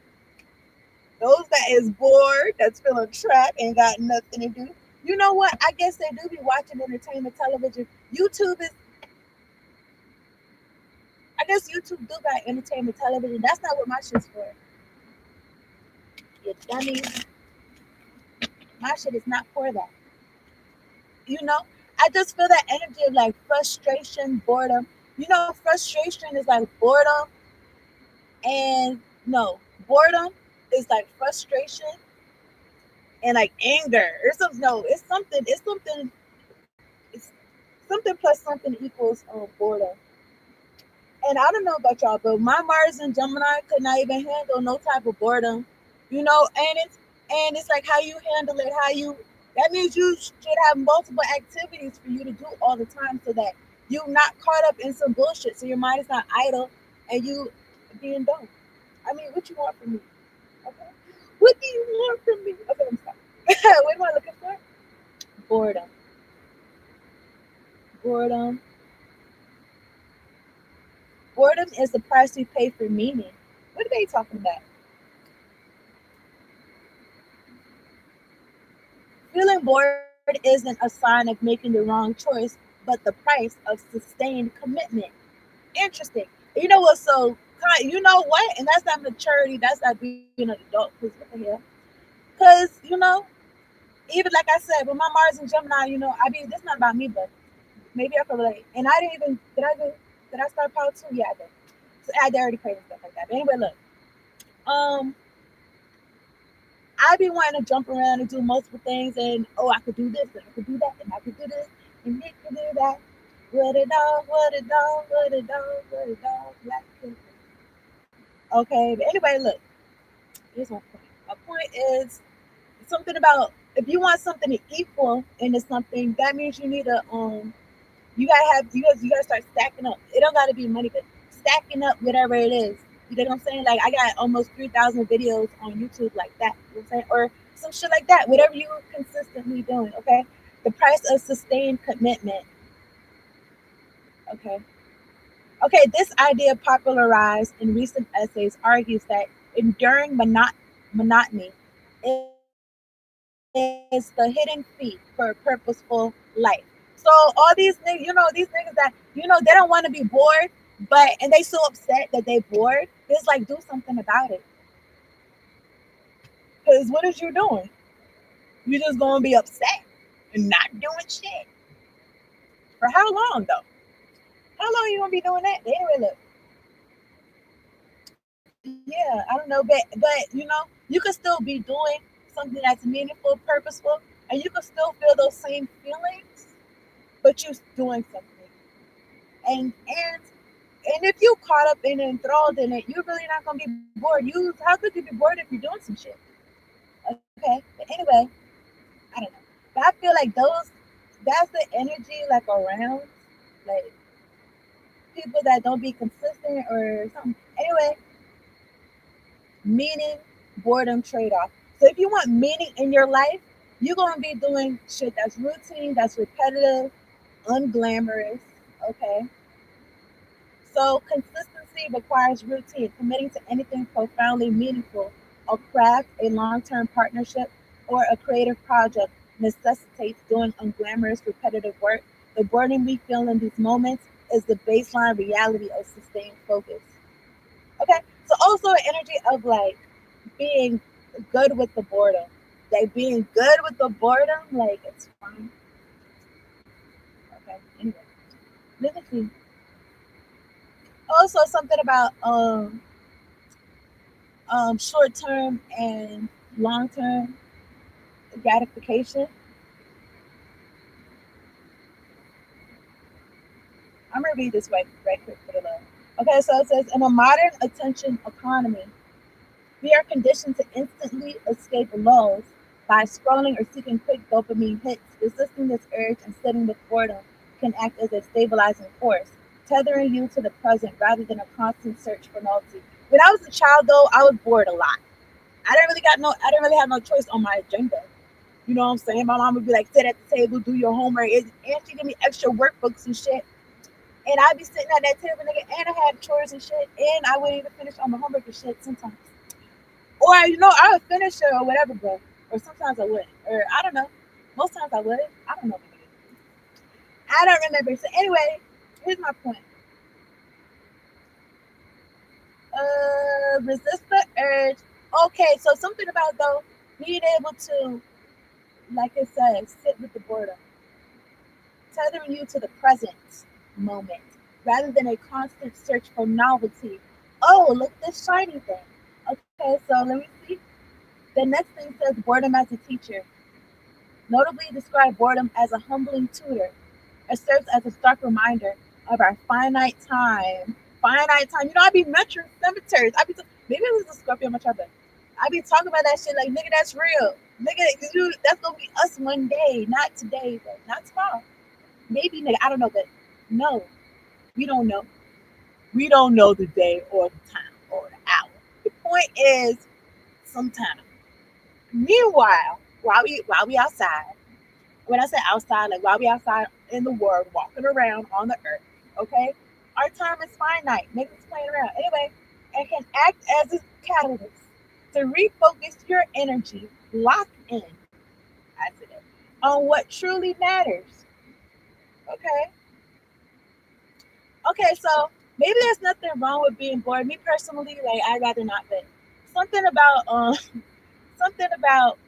Those that is bored, that's feeling trapped and got nothing to do. You know what? I guess they do be watching entertainment television. YouTube is, I guess YouTube do got entertainment television. That's not what my shit's for. You dummies. My shit is not for that. You know, I just feel that energy of like frustration, boredom. Frustration is like boredom, and no, boredom is like frustration and like anger. It's some no, it's something. It's something. It's something plus something equals boredom. And I don't know about y'all, but my Mars and Gemini could not even handle no type of boredom. And it's like how you handle it, how you that means you should have multiple activities for you to do all the time so that you're not caught up in some bullshit. So your mind is not idle and you being dumb. I mean, what you want from me? Okay. What do you want from me? Okay, I'm sorry. What am I looking for? Boredom. Boredom. Boredom is the price we pay for meaning. What are they talking about? Feeling bored isn't a sign of making the wrong choice, but the price of sustained commitment. Interesting. You know what? So, you know what? And that's not maturity. That's not being an adult. Because what the hell? Because, even like I said, with my Mars and Gemini, I mean, this not about me, but maybe I could relate. And I didn't even, did I start part two? Yeah, I did. So I did already crazy stuff like that. But anyway, look. Um, I be wanting to jump around and do multiple things, and I could do this, and I could do that, and I could do this, and he could do that. What a dog, what a dog, what a dog, what a dog, black people. Okay, but anyway, look, here's my point. My point is something about if you want something to equal into something, that means you need you gotta start stacking up. It don't gotta be money, but stacking up whatever it is. You know what I'm saying? Like I got almost 3,000 videos on YouTube like that. You know what I'm saying? Or some shit like that. Whatever you consistently doing, okay? The price of sustained commitment. Okay. Okay, this idea popularized in recent essays argues that enduring monotony is is the hidden fee for a purposeful life. So all these niggas, these niggas that they don't want to be bored, but and they so upset that they bored. It's like do something about it. Cause what is you doing? You just gonna be upset and not doing shit. For how long though? How long you gonna be doing that? Anyway, look, yeah, I don't know, but you could still be doing something that's meaningful, purposeful, and you could still feel those same feelings, but you're doing something. And if you caught up and enthralled in it, you're really not gonna be bored. You how could you be bored if you're doing some shit? Okay, but anyway, I don't know. But I feel like that's the energy like around like people that don't be consistent or something. Anyway, meaning, boredom trade off. So if you want meaning in your life, you're gonna be doing shit that's routine, that's repetitive, unglamorous. Okay. So consistency requires routine. Committing to anything profoundly meaningful, a craft, a long-term partnership, or a creative project necessitates doing unglamorous, repetitive work. The burden we feel in these moments is the baseline reality of sustained focus. Okay, so also an energy of like being good with the boredom, like being good with the boredom, like it's fine. Okay, anyway, let me see. Also, something about short term and long term gratification. I'm gonna read this right quick for the love. Okay, so it says in a modern attention economy, we are conditioned to instantly escape lulls by scrolling or seeking quick dopamine hits. Resisting this urge and sitting with boredom can act as a stabilizing force, tethering you to the present rather than a constant search for novelty. When I was a child, though, I was bored a lot. I didn't really have no choice on my agenda. You know what I'm saying? My mom would be like, sit at the table, do your homework, and she give me extra workbooks and shit. And I'd be sitting at that table, nigga, and I had chores and shit, and I wouldn't even finish on my homework and shit sometimes. Or I would finish it or whatever, but or sometimes I wouldn't, or I don't know. Most times I would. I don't know. I don't remember. So anyway, here's my point. Resist the urge. Okay, so something about though being able to, like it says, sit with the boredom, tethering you to the present moment rather than a constant search for novelty. Oh, look at this shiny thing. Okay, so let me see. The next thing says boredom as a teacher. Notably describe boredom as a humbling tutor. It serves as a stark reminder of our finite time. Finite time. I be mentoring cemeteries. Maybe it was a Scorpio on my chart, but I be talking about that shit like, nigga, that's real. Nigga, that's gonna be us one day. Not today, but not tomorrow. Maybe, nigga, I don't know, but no, we don't know. We don't know the day or the time or the hour. The point is, sometime. Meanwhile, while we outside, when I say outside, like while we outside in the world, walking around on the earth, okay? Our time is finite. Niggas playing around. Anyway, and can act as a catalyst to refocus your energy, lock in, I said it, on what truly matters. Okay? Okay, so maybe there's nothing wrong with being bored. Me personally, like I'd rather not, but something about something about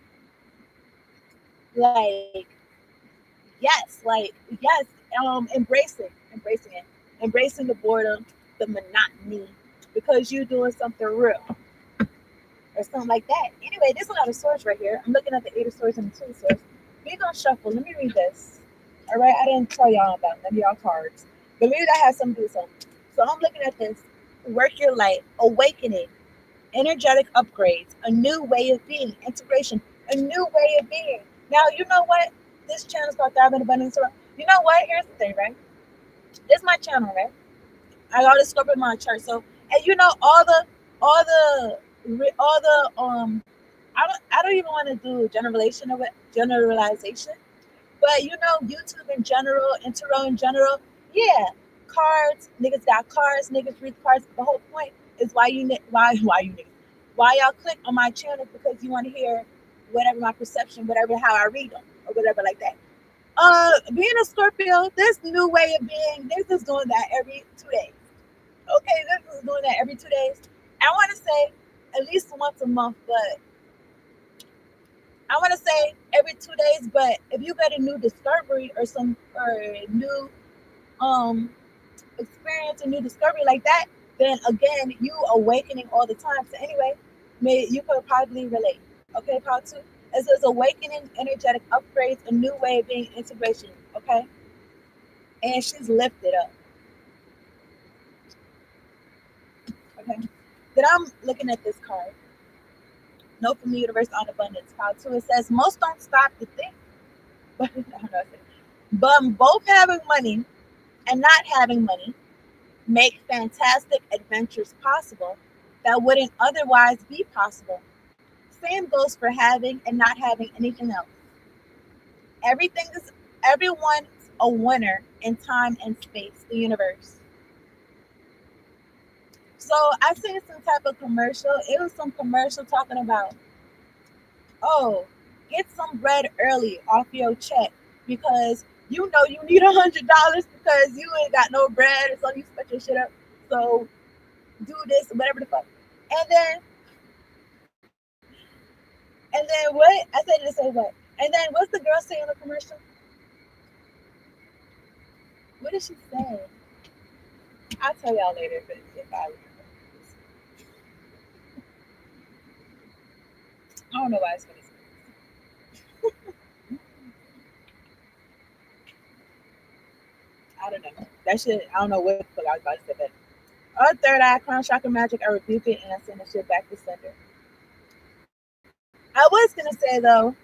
like yes, embracing it, embracing the boredom, the monotony, because you're doing something real or something like that. Anyway, there's a lot of swords right here. I'm looking at the eight of swords and the two of swords. We're gonna shuffle. Let me read this. All right, I didn't tell y'all about them, y'all cards, but maybe that has something to do with something. So I'm looking at this. Work your light, awakening, energetic upgrades, a new way of being, integration, a new way of being. Now, you know what? This channel is called Thriving Abundance. You know what? Here's the thing, right? This is my channel, right? I got this scope in my chart. So, and all the I don't even want to do generalization, but YouTube in general, intro in general, yeah, cards, niggas got cards, niggas read cards. The whole point is why y'all click on my channel because you want to hear whatever my perception, whatever how I read them, or whatever like that. Being a Scorpio, this new way of being, they're just doing that every 2 days. Okay, they're just doing that every 2 days. I want to say at least once a month, but I want to say every 2 days. But if you get a new discovery or some or a new um experience, a new discovery like that, then again you awakening all the time. So anyway, may you could probably relate. Okay, part two. It says awakening, energetic upgrades, a new way of being, integration. Okay, and she's lifted up. Okay, then I'm looking at this card. Note from the universe on abundance. Part two. It says most don't stop to think, but I don't know. But both having money and not having money make fantastic adventures possible that wouldn't otherwise be possible. Same goes for having and not having anything else. Everything is everyone's a winner in time and space, the universe. So I seen some type of commercial. It was some commercial talking about, oh, get some bread early off your check because you know you need $100 because you ain't got no bread, so you spent your shit up. So do this, whatever the fuck. And then what? I said to say what? And then what's the girl say in the commercial? What did she say? I'll tell y'all later if I remember. I don't know why it's funny. I don't know. That shit, I don't know what the fuck I was about to say, but third eye, crown chakra magic, I rebuke it and I send the shit back to sender. I was gonna say though,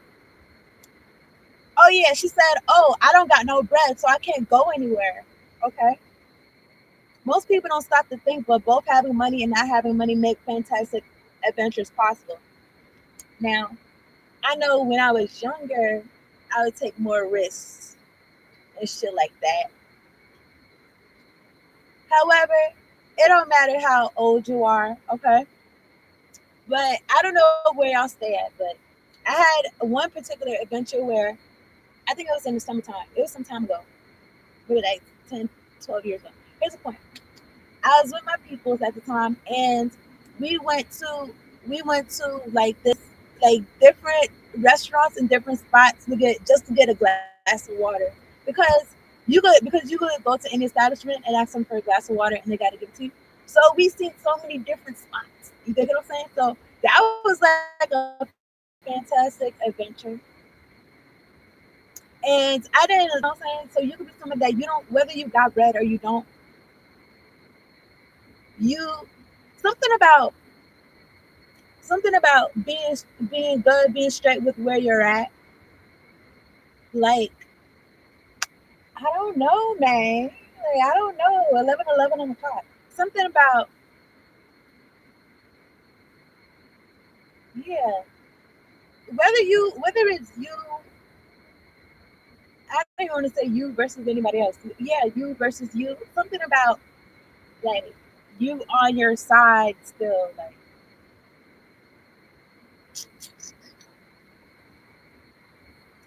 oh yeah, she said, oh, I don't got no bread, so I can't go anywhere. Okay. Most people don't stop to think, but both having money and not having money make fantastic adventures possible. Now, I know when I was younger, I would take more risks and shit like that. However, it don't matter how old you are, okay? But I don't know where y'all stay at, but I had one particular adventure where I think it was in the summertime. It was some time ago, maybe like 10, 12 years ago. Here's the point. I was with my peoples at the time, and we went to we went to like this like different restaurants and different spots to get just to get a glass of water because you could go to any establishment and ask them for a glass of water and they got to give it to you. So we seen so many different spots. You get what I'm saying? So that was like a fantastic adventure. And I didn't, you know what I'm saying? So you could be someone that you don't, whether you got bread or you don't, you something about being good, being straight with where you're at. Like I don't know, man. Like, I don't know. 11:11 on the clock. Something about yeah. Whether it's you, I don't even want to say you versus anybody else. Yeah, you versus you. Something about like you on your side still. Like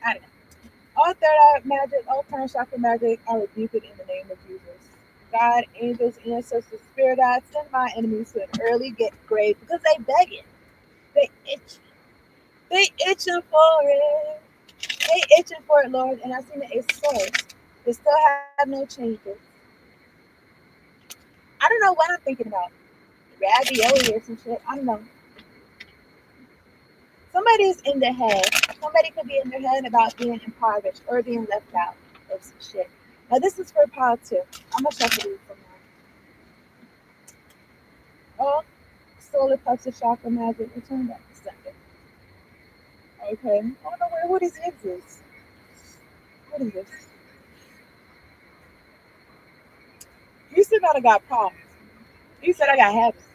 I don't know. All third eye magic, all turn chakra magic, I rebuke it in the name of Jesus. God, angels, ancestors, spirit guides, send my enemies to an early get grave because they begging. They itch. They itching for it. They itching for it, Lord. And I seen the Ace of Swords. They still have no changes. I don't know what I'm thinking about. Ravioli or some shit. I don't know. Somebody's in their head. Somebody could be in their head about being impoverished or being left out of some shit. Now this is for part two. I'm gonna shuffle these from now. Oh, solar plexus chakra magic. Return back to sender. Okay. I don't know what is this? What is this? You said that I got problems. You said I got habits.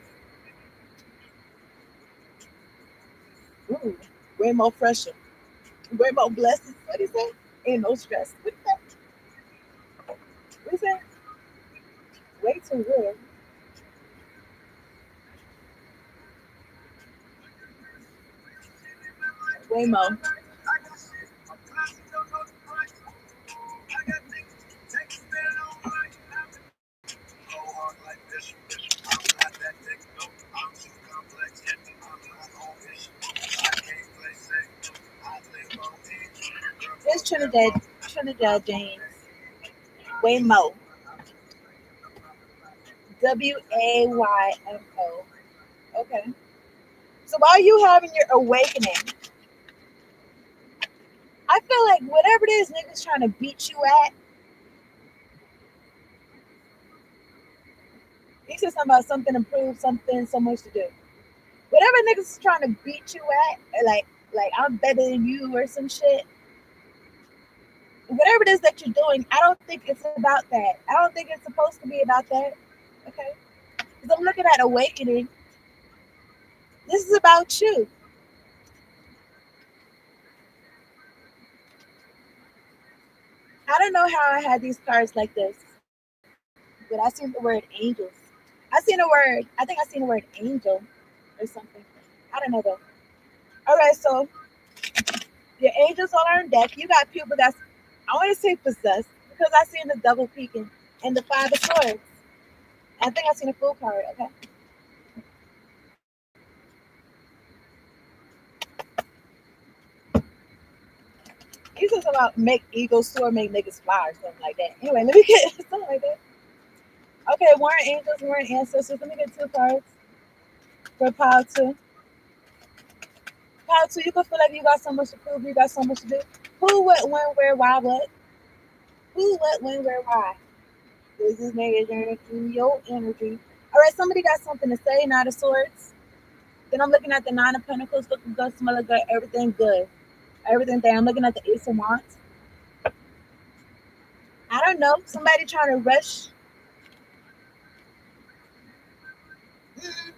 Ooh, way more fresher. Way more blessings. What is that? Ain't no stress. What is that? What is that? Way too real. Way more. It's Trinidad James. Way more. WAYMO. Okay. So while you having your awakening, I feel like whatever it is niggas trying to beat you at, he said something about something to prove, something, so much to do. Whatever niggas is trying to beat you at, like I'm better than you or some shit, whatever it is that you're doing, I don't think it's about that. I don't think it's supposed to be about that. Okay? Because I'm looking at awakening. This is about you. I don't know how I had these cards like this, but I seen the word angels. I seen a word, I think I seen the word angel or something. I don't know though. All right, so your angels all are on deck. You got people that's, I want to say possessed because I seen the double peaking and the five of swords. I think I seen a full card. Okay. You said something about make eagles soar, make niggas fly, or something like that. Anyway, let me get something like that. Okay, warring angels, warring ancestors. Let me get two cards for power two. Power two, you can feel like you got so much to prove, you got so much to do. Who, what, when, where, why, what? Who, what, when, where, why? This is nigga journey through your energy. All right, somebody got something to say. Nine of Swords. Then I'm looking at the Nine of Pentacles, looking good, smelling good, everything good, everything there. I'm looking at the Ace of Wands. I don't know. Somebody trying to rush. Mm,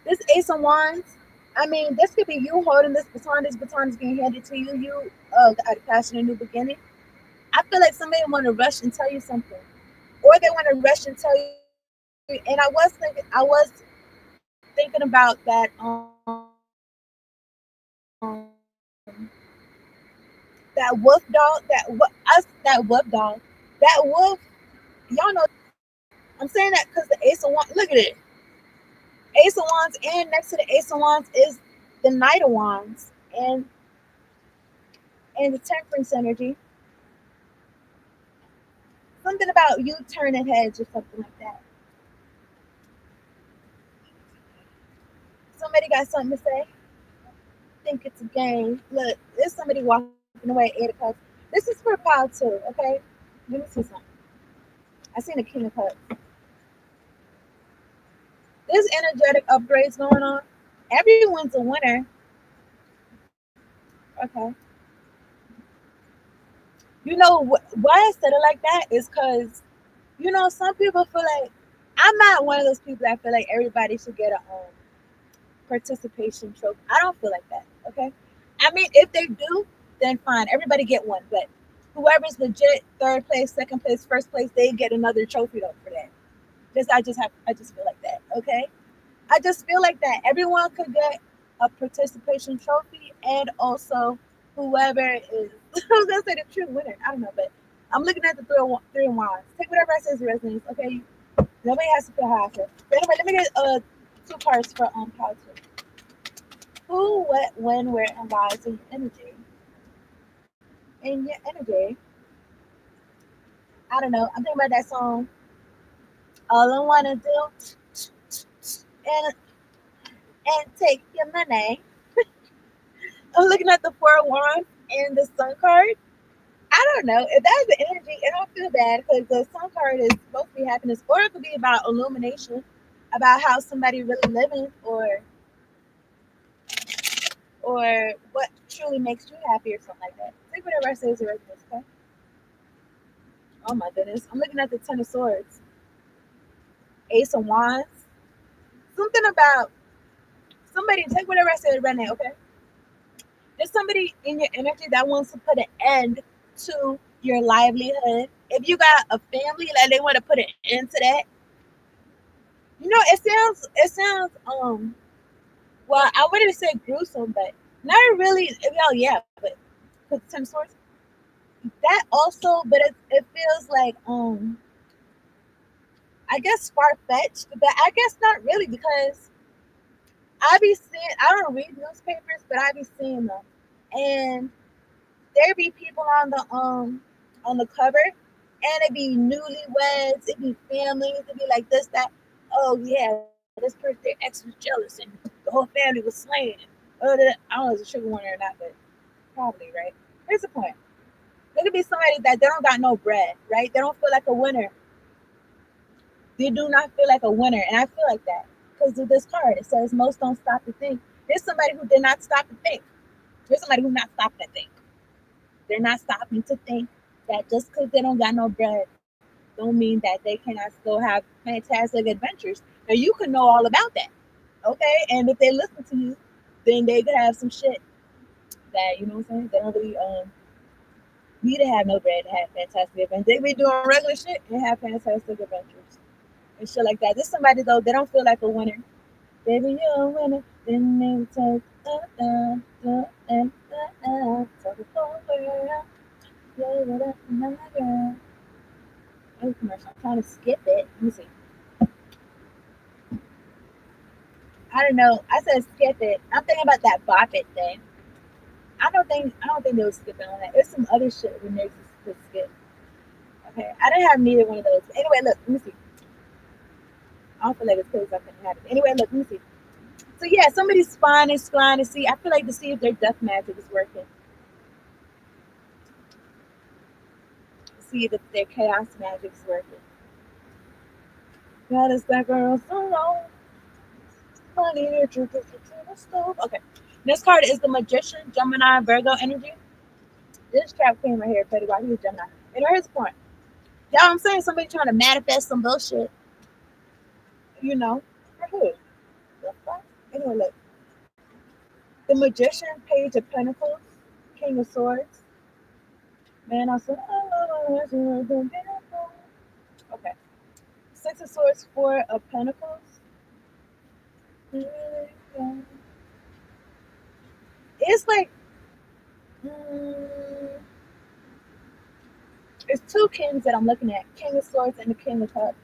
this Ace of Wands. I mean, this could be you holding this baton. This baton is being handed to you. You got a passion, a new beginning. I feel like somebody want to rush and tell you something, or they want to rush and tell you. And I was thinking about that wolf dog, that wolf dog, that wolf. Y'all know. I'm saying that because the Ace of Wands. Look at it, Ace of Wands, and next to the Ace of Wands is the Knight of Wands, and the Temperance energy. Something about you turning heads or something like that. Somebody got something to say? Think it's a game. Look, there's somebody walking away at 8 o'clock. This is for pile two, okay? Let me see something. I seen a king of cups. There's energetic upgrades going on. Everyone's a winner. Okay. You know why I said it like that is because some people feel like I'm not one of those people that feel like everybody should get a participation trophy. I don't feel like that. Okay. I mean, if they do, then fine. Everybody get one. But whoever's legit third place, second place, first place, they get another trophy though for that. I just feel like that. Okay. I just feel like that. Everyone could get a participation trophy, and also whoever is I was gonna say the true winner. I don't know, but I'm looking at the three of wands. Take whatever I say as resonates. Okay. Nobody has to feel how I feel. But anyway, let me get two cards for power two. Who, what, when, where, and why is in your energy? In your energy, I don't know. I'm thinking about that song. All I wanna do and take your money. I'm looking at the four of wands and the sun card. I don't know if that's the energy. I don't feel bad because the sun card is supposed to be happiness, or it could be about illumination, about how somebody really living, or what truly makes you happy, or something like that. Take whatever I say as a reference. Okay. Oh my goodness, I'm looking at the Ten of Swords, Ace of Wands. Something about somebody. Take whatever I say as resonate. Okay. There's somebody in your energy that wants to put an end to your livelihood. If you got a family, like they want to put an end to that. It sounds well, I wouldn't say gruesome, but Not really. Oh yeah, but because Ten Swords, that also, but it feels like I guess far fetched, but I guess not really because I be seeing. I don't read newspapers, but I be seeing them, and there be people on the cover, and it be newlyweds, it be families, it be like this that. Oh yeah, this person their ex was jealous and the whole family was slaying. I don't know if it's a sugar warning or not, but probably right. Here's the point. There could be somebody that they don't got no bread, right? They don't feel like a winner. They do not feel like a winner, and I feel like that because of this card. It says most don't stop to think. There's somebody who did not stop to think. There's somebody who's not stopping to think. They're not stopping to think that just because they don't got no bread, don't mean that they cannot still have fantastic adventures. Now you can know all about that, okay? And if they listen to you, then they could have some shit that you know what I'm saying. They don't really need to have no bread to have fantastic adventures. They be doing regular shit and have fantastic adventures and shit like that. This somebody though they don't feel like a winner. Baby, you're a winner. Then they take and tell the whole world. Yeah, what up, my girl. Oh, commercial. I'm trying to skip it. Let me see. I don't know. I said skip it. I'm thinking about that bop it thing. I don't think they was skipping on that. There's some other shit when they could skip. Okay. I didn't have neither one of those. But anyway, look, let me see. I don't feel like it's because I couldn't have it. Anyway, look, let me see. So yeah, somebody's spying to see. I feel like to see if their death magic is working. See if their chaos magic is working. God is that girl so long. Honey, you the stove. Okay. This card is the Magician, Gemini, Virgo energy. This chap came right here, Petty White. He was Gemini. And here's the point. Y'all, I'm saying somebody trying to manifest some bullshit, you know. For who? The fuck? Anyway, look. The Magician, Page of Pentacles, King of Swords. Man, I said, oh, okay. Six of Swords, Four of Pentacles. It's like, mm, there's two kings that I'm looking at, King of Swords and the King of Cups.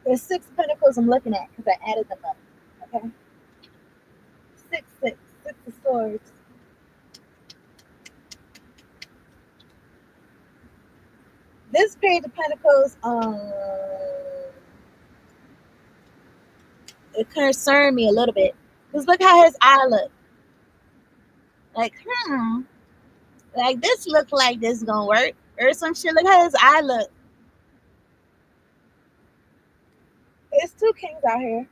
There's six pentacles I'm looking at because I added them up. Okay, six of swords. This page of pentacles, it concerned me a little bit. Cause look how his eye look. Like, like this look like this gonna work or some shit. Look how his eye look. It's two kings out here.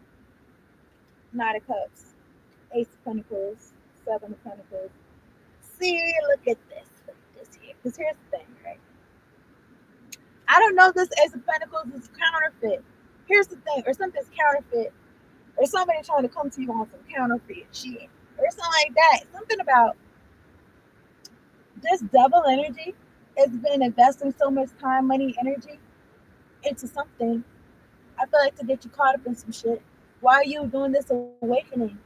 Knight of Cups, Ace of Pentacles, Seven of Pentacles. See, look at this. Look at this here. Because here's the thing, right? I don't know if this Ace of Pentacles is counterfeit. Here's the thing, or something's counterfeit, or somebody trying to come to you on some counterfeit shit, or something like that. Something about this double energy has been investing so much time, money, energy into something. I feel like to get you caught up in some shit. Why are you doing this awakening?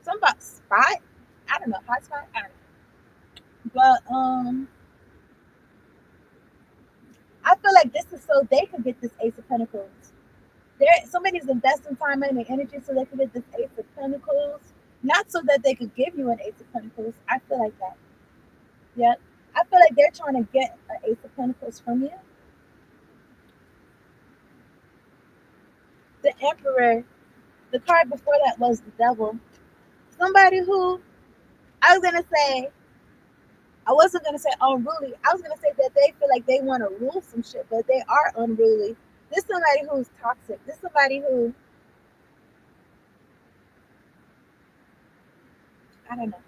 Something about spot? I don't know, hot spot? I don't know. But I feel like this is so they can get this Ace of Pentacles. There, somebody's investing time and energy so they can get this Ace of Pentacles, not so that they could give you an Ace of Pentacles. I feel like that. Yep. I feel like they're trying to get an Ace of Pentacles from you. The Emperor. The card before that was the Devil. Somebody who I was gonna say. I wasn't gonna say unruly. I was gonna say that they feel like they want to rule some shit, but they are unruly. This somebody who's toxic. This somebody who I don't know.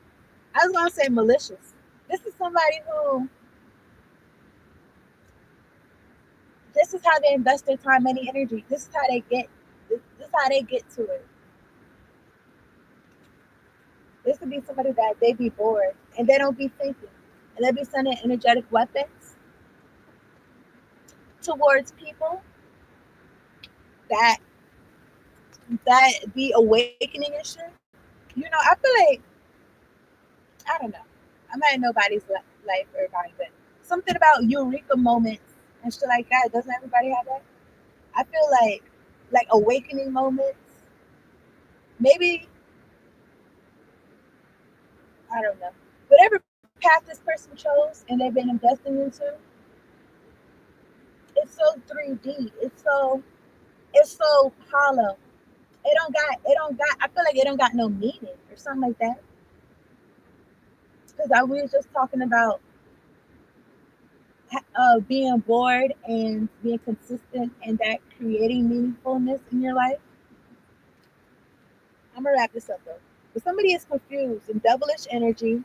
I was gonna say malicious. This is somebody who this is how they invest their time, money, energy. This is how they get. This is how they get to it. This could be somebody that they be bored and they don't be thinking, and they be sending energetic weapons towards people that be awakening and shit. I feel like I don't know. I'm not in nobody's life or everybody, but something about eureka moments and shit like that. Doesn't everybody have that? I feel like awakening moments. Maybe I don't know. Whatever path this person chose and they've been investing into, it's so 3D. It's so hollow. It don't got I feel like it don't got no meaning or something like that. Because I we was just talking about being bored and being consistent and that creating meaningfulness in your life. I'm gonna wrap this up though. If somebody is confused and devilish energy,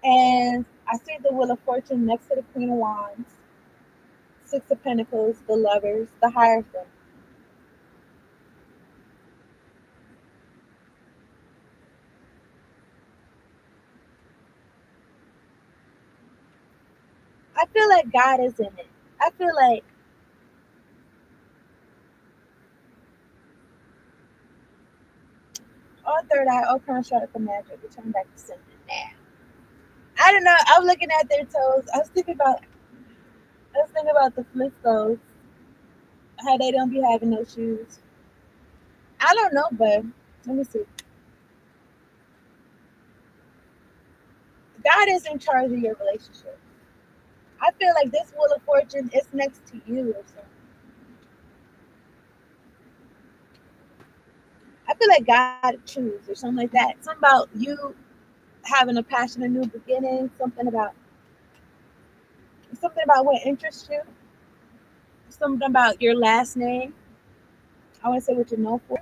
and I see the Wheel of Fortune next to the Queen of Wands, Six of Pentacles, the Lovers, the Hierophant. I feel like God is in it. I feel like all third eye, all construct of magic, return back to center now. I don't know. I was looking at their toes. I was thinking about the Flintstones, how they don't be having no shoes. I don't know, but let me see. God is in charge of your relationship. I feel like this Wheel of Fortune is next to you or something. I feel like God choose or something like that. Something about you having a passion, a new beginning. Something about what interests you. Something about your last name. I want to say what you're known for.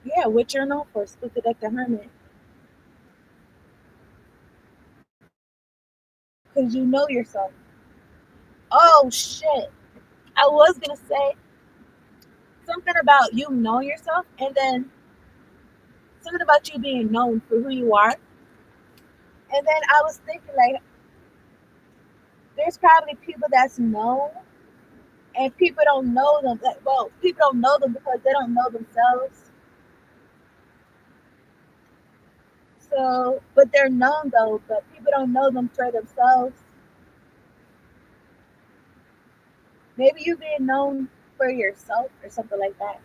Yeah, what you're known for. Split it up the hermit because you know yourself. Oh shit! I was gonna say something about you knowing yourself, and then something about you being known for who you are. And then I was thinking like, there's probably people that's known, and people don't know them. Like, well, people don't know them because they don't know themselves. So, but they're known though, but people don't know them for themselves. Maybe you being known for yourself or something like that.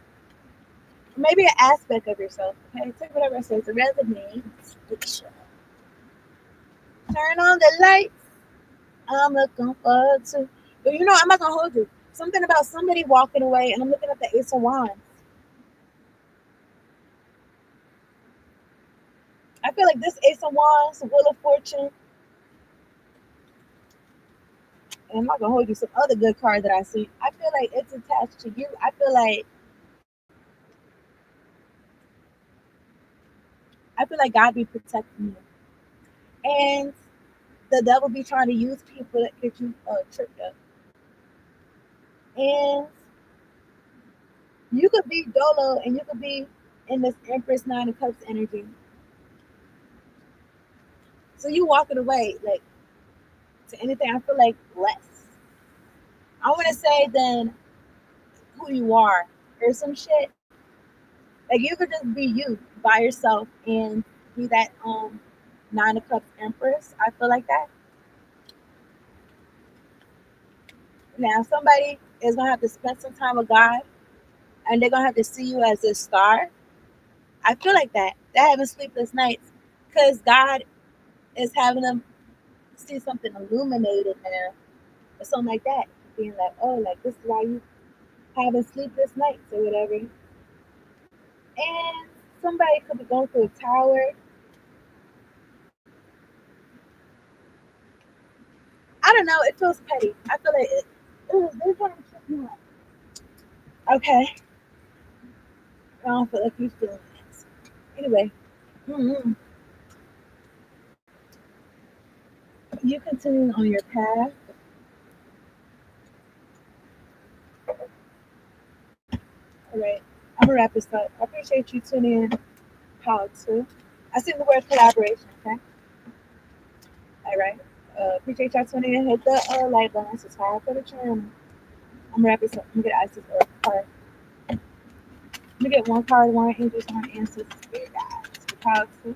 Maybe an aspect of yourself. Okay, take whatever it says. It resonates. Turn on the lights. I'm looking forward to. But I'm not gonna hold you. Something about somebody walking away, and I'm looking at the Ace of Wands. I feel like this Ace of Wands, Wheel of Fortune, and I'm not gonna hold you. Some other good card that I see. I feel like it's attached to you. I feel like God be protecting you, and the devil be trying to use people that get you tripped up. And you could be dolo, and you could be in this Empress Nine of Cups energy. So you walking away like to anything. I feel like less. I want to say than who you are or some shit. Like you could just be you by yourself and be that Nine of Cups Empress. I feel like that. Now somebody is gonna have to spend some time with God, and they're gonna have to see you as a star. I feel like that. They're having sleepless nights because God is having them see something illuminated now or something like that. Being like, oh, like this is why you having sleepless nights or whatever. And somebody could be going through a tower. I don't know. It feels petty. I feel like they're trying to trip me up. Okay. I don't feel like you feeling this. Anyway, mm-hmm. You continue on your path. All right. I'm gonna wrap this up. I appreciate you tuning in. How to? I see the word collaboration. Okay. All right. Appreciate y'all tuning in. Hit the like button, subscribe for the channel. I'm gonna wrap this up. I'm gonna get Isis or card. Let me get one card, one angels, one ancestors, spirit guides. Powerful.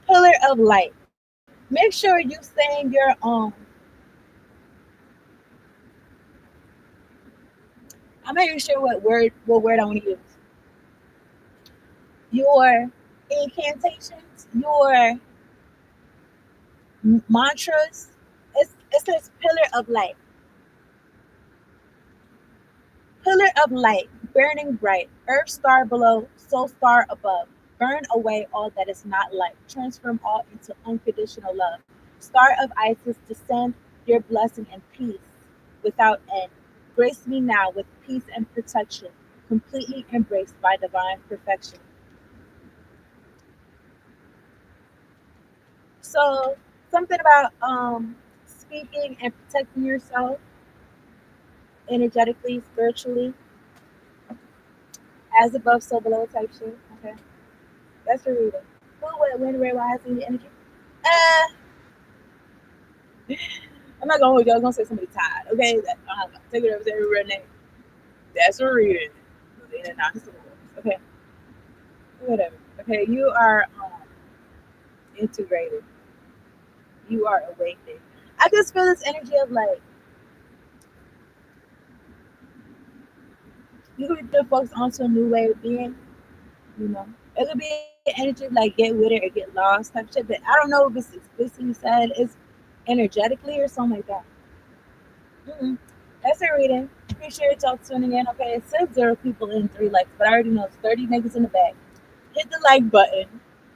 Pillar of light. Make sure you saying your I'm not even sure what word I want to use. Your incantations, your mantras. It says pillar of light. Pillar of light, burning bright, earth star below, soul star above. Burn away all that is not light. Transform all into unconditional love. Star of Isis, descend your blessing and peace without end. Grace me now with peace and protection, completely embraced by divine perfection. So something about speaking and protecting yourself energetically, spiritually, as above, so below type shit. Okay. That's your reading. Who, what, when, where, why, has any energy? Uh, I'm not gonna hold you. I was gonna say somebody tired. Okay, take it over to every name. That's a reading. They're not okay, whatever. Okay, you are integrated. You are awakened. I just feel this energy of like you could put folks onto a new way of being. You know, it could be an energy of like get with it or get lost type shit. But I don't know if it's explicitly said. It's energetically or something like that. Mm-mm. That's a reading. Appreciate y'all tuning in. Okay, it says 0 people in 3 likes, but I already know it's 30 niggas in the back. Hit the like button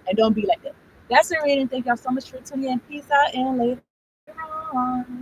and don't be like that. That's a reading. Thank y'all so much for tuning in. Peace out and later on.